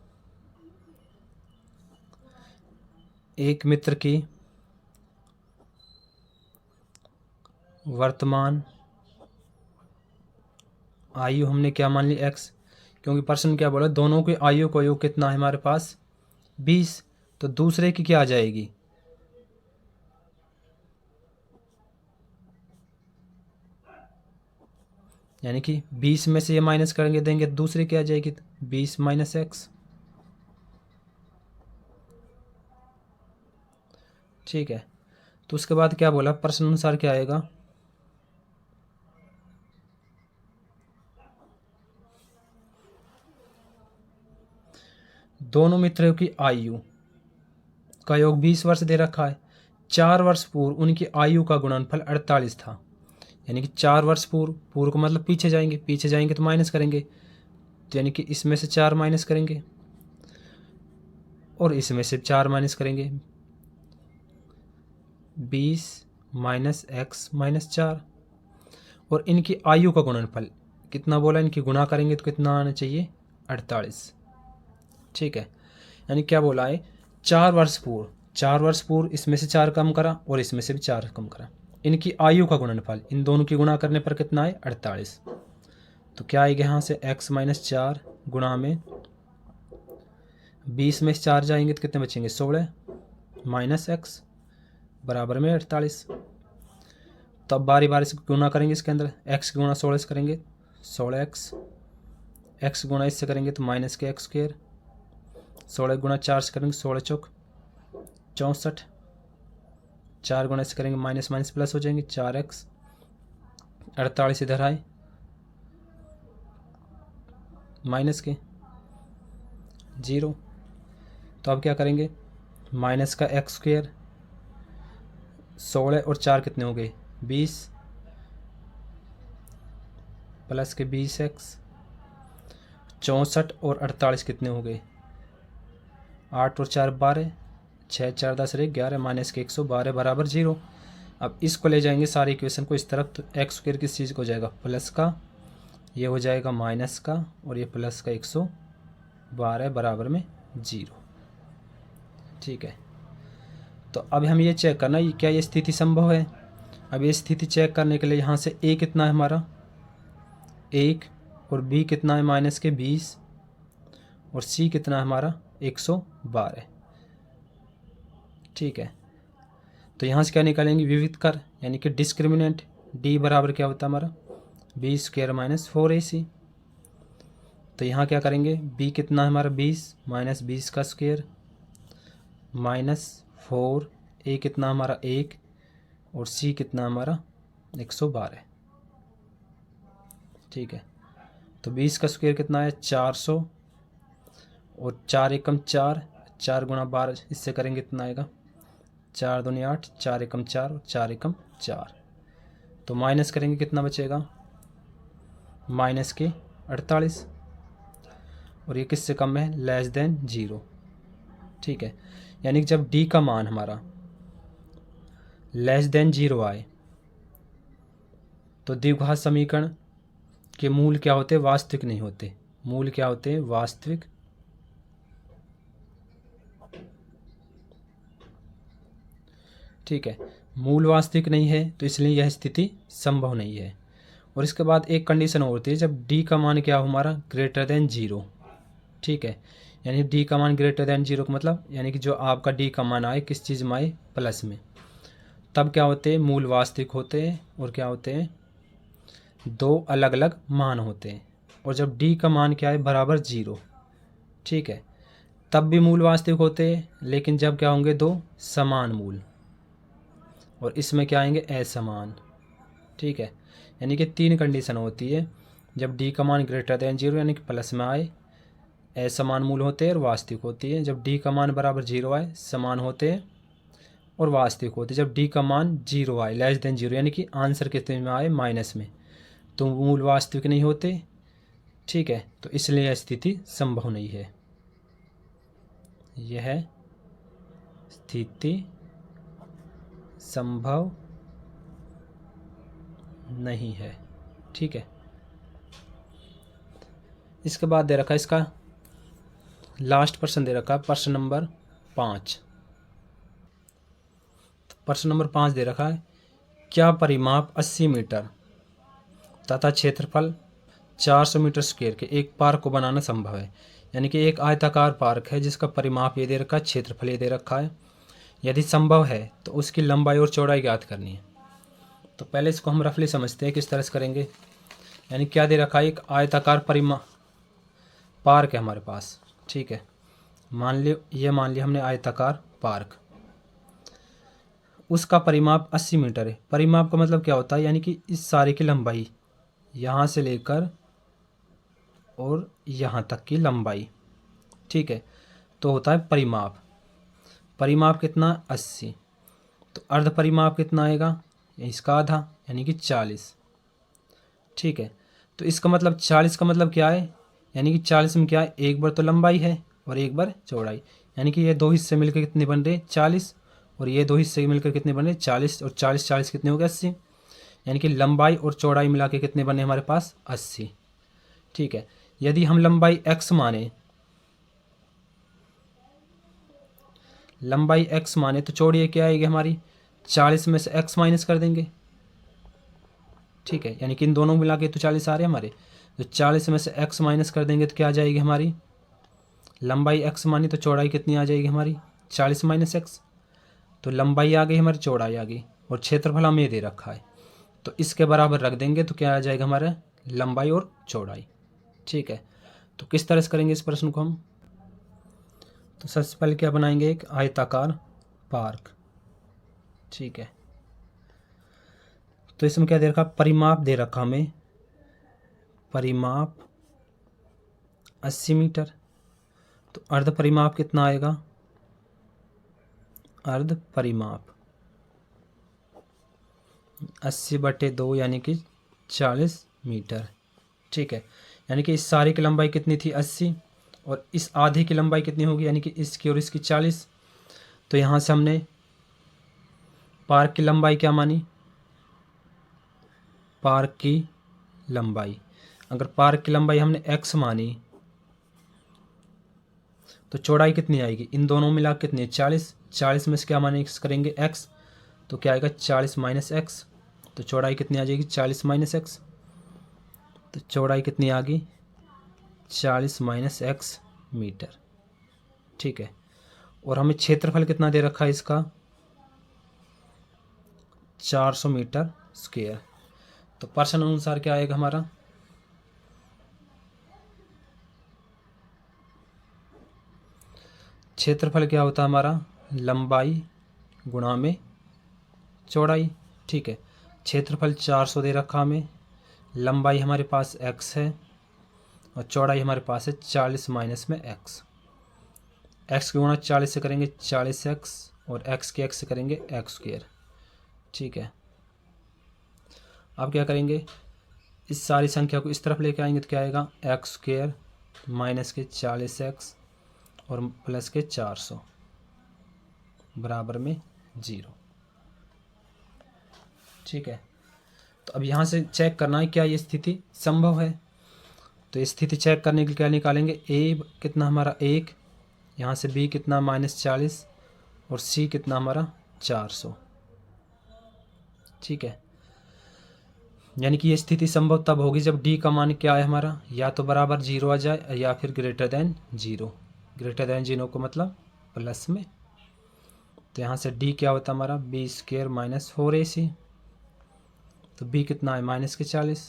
एक मित्र की वर्तमान आयु हमने क्या मान ली, x, क्योंकि प्रश्न क्या बोला, दोनों की आयु का योग कितना है हमारे पास, 20। तो दूसरे की क्या आ जाएगी, यानी कि 20 में से ये माइनस करेंगे देंगे दूसरे की आ जाएगी 20 - x। ठीक है, तो उसके बाद क्या बोला, प्रश्न अनुसार क्या आएगा, दोनों मित्रों की आयु का योग 20 वर्ष दे रखा है। 4 वर्ष पूर्व उनकी आयु का गुणनफल 48 था, यानी कि 4 वर्ष पूर्व, पूर्व का मतलब पीछे जाएंगे, पीछे जाएंगे तो माइनस करेंगे, तो यानी कि इसमें से 4 माइनस करेंगे और इसमें से 4 माइनस करेंगे, 20 - x - 4। और इनकी आयु का गुणनफल कितना बोला, इनकी गुणा करेंगे तो कितना आना चाहिए, 48। ठीक है, यानी क्या बोला है, 4 वर्ष पूर्व, 4 वर्ष पूर्व इसमें से 4 कम करा और इसमें से भी 4 कम करा, इनकी आयु का गुणनफल इन दोनों की गुणा करने पर कितना है, 48। तो क्या आएगा यहाँ से, x - 4 गुणा में 20 में से 4 जाएंगे तो कितने बचेंगे, 16 - x बराबर में 48। तो अब बारी बारी से गुना करेंगे इसके अंदर, x गुना 16 से करेंगे 16x, x गुना इससे करेंगे तो माइनस के एक्स स्क्वायर, 16 गुना 4 से करेंगे 16 चौक 64, 4 गुना से करेंगे माइनस माइनस प्लस हो जाएंगे 4x, 48 इधर आए माइनस के 0। तो अब क्या करेंगे, माइनस का एक्स स्क्वायर, 16 और 4 कितने हो गए 20, प्लस के 20x, 64 और 48 कितने हो गए 8 और 4 12, 6 4 10 रहे 11, माइनस के 112 बराबर 0। अब इसको ले जाएंगे सारी इक्वेशन को इस तरफ, तो एक्स स्क्वायर किस चीज़ को हो जाएगा प्लस का, ये हो जाएगा माइनस का, और ये प्लस का 112 बराबर में 0। ठीक है, तो अब हम ये चेक करना ये क्या ये स्थिति संभव है। अब ये स्थिति चेक करने के लिए यहाँ से a कितना है हमारा 1, और b कितना है माइनस के 20, और c कितना है हमारा 112। ठीक है, तो यहाँ से क्या निकालेंगे विविध कर, यानी कि डिस्क्रिमिनेंट d बराबर क्या होता है हमारा b स्क्वायर माइनस 4ac। तो यहाँ क्या करेंगे b कितना है हमारा 20 माइनस 20 का स्क्वायर माइनस 4, a कितना हमारा 1, और c कितना हमारा 112। ठीक है, तो 20 का स्क्वायर कितना है 400, और 4 एकम 4, 4 गुना 12 इससे करेंगे कितना आएगा 4 दूनी 8, 4 एकम 4 और 4 एकम 4। तो माइनस करेंगे कितना बचेगा माइनस के 48, और ये किससे कम है लेस देन 0। ठीक है, यानी कि जब d का मान हमारा लेस देन 0 आए तो द्विघात समीकरण के मूल क्या होते वास्तविक नहीं होते, मूल क्या होते हैं वास्तविक। ठीक है, मूल वास्तविक नहीं है तो इसलिए यह स्थिति संभव नहीं है। और इसके बाद एक कंडीशन और होती है जब d का मान क्या हो हमारा ग्रेटर देन 0। ठीक है, यानी d का मान ग्रेटर देन 0 का मतलब यानी कि जो आपका d का मान आए किस चीज़ में आए प्लस में, तब क्या होते हैं मूल वास्तविक होते हैं, और क्या होते हैं दो अलग अलग मान होते हैं। और जब d का मान क्या है बराबर 0, ठीक है, तब भी मूल वास्तविक होते हैं, लेकिन जब क्या होंगे दो समान मूल, और इसमें क्या आएंगे असमान। ठीक है, यानी कि 3 कंडीशन होती है जब d का मान ग्रेटर देन 0 यानी कि प्लस में आए, असमान मूल होते हैं और वास्तविक होती है। जब d का मान बराबर 0 आए समान होते हैं और वास्तविक होते हैं। जब d का मान 0 आए लेस देन 0 यानी कि आंसर कितने में आए माइनस में, तो मूल वास्तविक नहीं होते। ठीक है, तो इसलिए यह स्थिति संभव नहीं है, यह स्थिति संभव नहीं है। ठीक है, इसके बाद दे रखा है इसका लास्ट प्रश्न दे रखा है प्रश्न नंबर 5। प्रश्न नंबर 5 दे रखा है क्या परिमाप 80 मीटर तथा क्षेत्रफल 400 मीटर स्क्वायर के एक पार्क को बनाना संभव है। यानी कि एक आयताकार पार्क है जिसका परिमाप ये दे रखा है, क्षेत्रफल ये दे रखा है। यदि संभव है तो उसकी लंबाई और चौड़ाई ज्ञात करनी है। तो पहले इसको हम रफली समझते हैं किस तरह से करेंगे। यानी क्या दे रखा है एक आयताकार पार्क है हमारे पास। ठीक है, मान लिया हमने आयताकार पार्क, उसका परिमाप 80 मीटर है। परिमाप का मतलब क्या होता है यानी कि इस सारे की लंबाई यहाँ से लेकर और यहाँ तक की लंबाई। ठीक है, तो होता है परिमाप। परिमाप कितना 80, तो अर्ध परिमाप कितना आएगा इसका आधा यानी कि 40। ठीक है, तो इसका मतलब 40 का मतलब क्या है यानी कि 40 में क्या है एक बार तो लंबाई है और एक बार चौड़ाई, यानी कि ये दो हिस्से मिलकर कितने बन रहे 40, और ये दो हिस्से मिलकर कितने बन रहे 40, और 40 40 कितने हो गए 80, यानी कि लंबाई और चौड़ाई मिला के कितने बने हमारे पास 80। ठीक है, यदि हम लंबाई x माने, लंबाई x माने तो चौड़ाई क्या आएगी हमारी 40 में से x माइनस कर देंगे। ठीक है, यानी कि इन दोनों मिला के तो 40 आ रहे हैं हमारे, तो 40 में से x माइनस कर देंगे तो क्या आ जाएगी हमारी लंबाई x मानी तो चौड़ाई कितनी आ जाएगी हमारी 40 माइनस x, तो लंबाई आ गई हमारी चौड़ाई आ गई। और क्षेत्रफल हमें दे रखा है तो इसके बराबर रख देंगे तो क्या आ जाएगा हमारा लंबाई और चौड़ाई। ठीक है, तो किस तरह से करेंगे इस प्रश्न को हम? तो सबसे पहले क्या बनाएंगे, एक आयताकार पार्क। ठीक है, तो इसमें क्या दे रखा, परिमाप दे रखा हमें, परिमाप 80 मीटर। तो अर्ध परिमाप कितना आएगा, अर्ध परिमाप 80/2 यानी कि 40 मीटर। ठीक है, यानी कि इस सारे की लंबाई कितनी थी 80 और इस आधे की लंबाई कितनी होगी, यानी कि इसकी और इसकी 40। तो यहाँ से हमने पार्क की लंबाई क्या मानी, पार्क की लंबाई, अगर पार्क की लंबाई हमने x मानी तो चौड़ाई कितनी आएगी, इन दोनों मिला कितनी है 40। 40 में से क्या माइनस करेंगे x, तो क्या आएगा 40 माइनस एक्स। तो चौड़ाई कितनी आ जाएगी 40 माइनस एक्स। तो चौड़ाई कितनी आ गई 40 माइनस एक्स मीटर। ठीक है, और हमें क्षेत्रफल कितना दे रखा है इसका 400 मीटर स्क्वायर। तो प्रश्न अनुसार क्या आएगा हमारा, क्षेत्रफल क्या होता है हमारा लंबाई गुणा में चौड़ाई। ठीक है, क्षेत्रफल 400 दे रखा हमें, लंबाई हमारे पास x है और चौड़ाई हमारे पास है 40 माइनस में x। x की गुणा 40 से करेंगे 40x और x के x से करेंगे x स्क्वायर। ठीक है, अब क्या करेंगे, इस सारी संख्या को इस तरफ लेके आएंगे तो क्या आएगा एक्स स्क्वायर माइनस के 40x और प्लस के 400 बराबर में 0। ठीक है, तो अब यहाँ से चेक करना है क्या ये स्थिति संभव है। तो स्थिति चेक करने के लिए क्या निकालेंगे, a कितना हमारा 1, यहाँ से b कितना -40 और c कितना हमारा 400। ठीक है, यानी कि ये स्थिति संभव तब होगी जब d का मान क्या है हमारा, या तो बराबर 0 आ जाए या फिर ग्रेटर देन 0। ग्रेटर देन 0 को मतलब प्लस में। तो यहाँ से d क्या होता है हमारा b स्क्वायर माइनस 4ac। तो b कितना है माइनस के 40,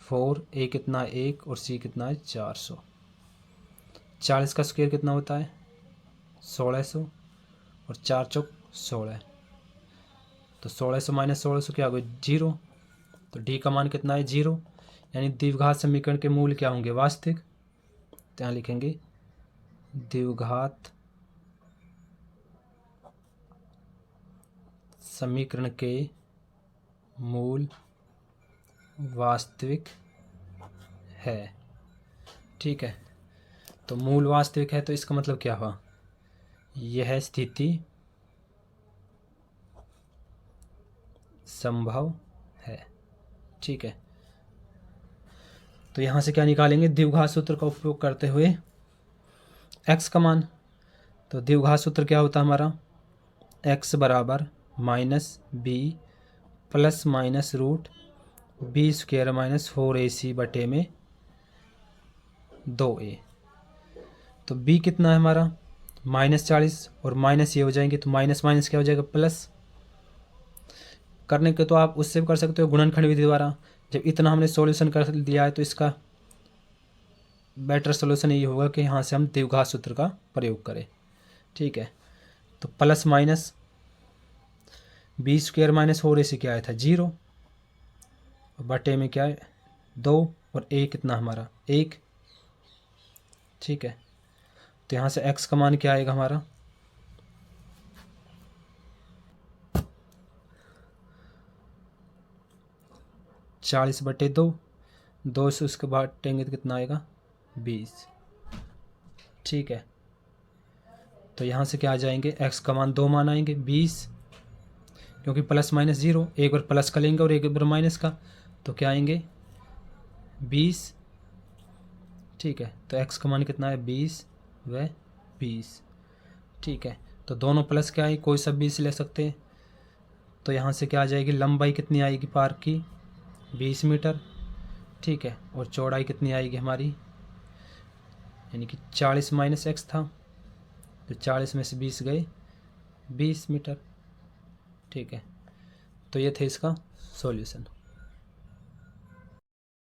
4 a कितना है 1 और c कितना है 400। 40 का स्क्वायर कितना होता है 1600 और 4 चौक 16। तो 1600 माइनस 1600 क्या हो गया 0। तो d का मान कितना है 0, यानी द्विघात समीकरण के मूल क्या होंगे वास्तविक। तो यहाँ लिखेंगे द्विघात समीकरण के मूल वास्तविक है। ठीक है, तो मूल वास्तविक है तो इसका मतलब क्या हुआ, यह स्थिति संभव है। ठीक है, तो यहाँ से क्या निकालेंगे द्विघात सूत्र का उपयोग करते हुए x का मान। तो द्विघात सूत्र क्या होता है हमारा x बराबर -b plus minus root b square minus 4ac बटे में 2a। तो b कितना है हमारा -40 और माइनस ये हो जाएंगे तो माइनस माइनस क्या हो जाएगा प्लस। करने के तो आप उससे भी कर सकते हो गुणनखंड विधि द्वारा। जब इतना हमने सॉल्यूशन कर दिया है तो इसका बेटर सॉल्यूशन ये होगा कि यहाँ से हम द्विघात सूत्र का प्रयोग करें। ठीक है, तो plus minus b square minus 4ac क्या आया था 0 और बटे में क्या है 2 और a कितना हमारा 1। ठीक है, तो यहाँ से x का मान क्या आएगा हमारा 40/2, 2 से उसके बाद टेंगे तो कितना आएगा 20। ठीक है, तो यहाँ से क्या आ जाएंगे x का मान 2 मान आएंगे 20, क्योंकि प्लस माइनस 0, एक बार प्लस का लेंगे और एक बार माइनस का, तो क्या आएंगे 20। ठीक है, तो x का मान कितना है 20 व 20। ठीक है, तो दोनों प्लस क्या है कोई सा 20 ले सकते हैं। तो यहाँ से क्या आ जाएगी लंबाई कितनी आएगी पार्क की 20 मीटर। ठीक है, और चौड़ाई कितनी आएगी हमारी, यानी कि 40 माइनस एक्स था तो 40 में से 20 गए 20 मीटर। ठीक है, तो ये थे इसका सॉल्यूशन।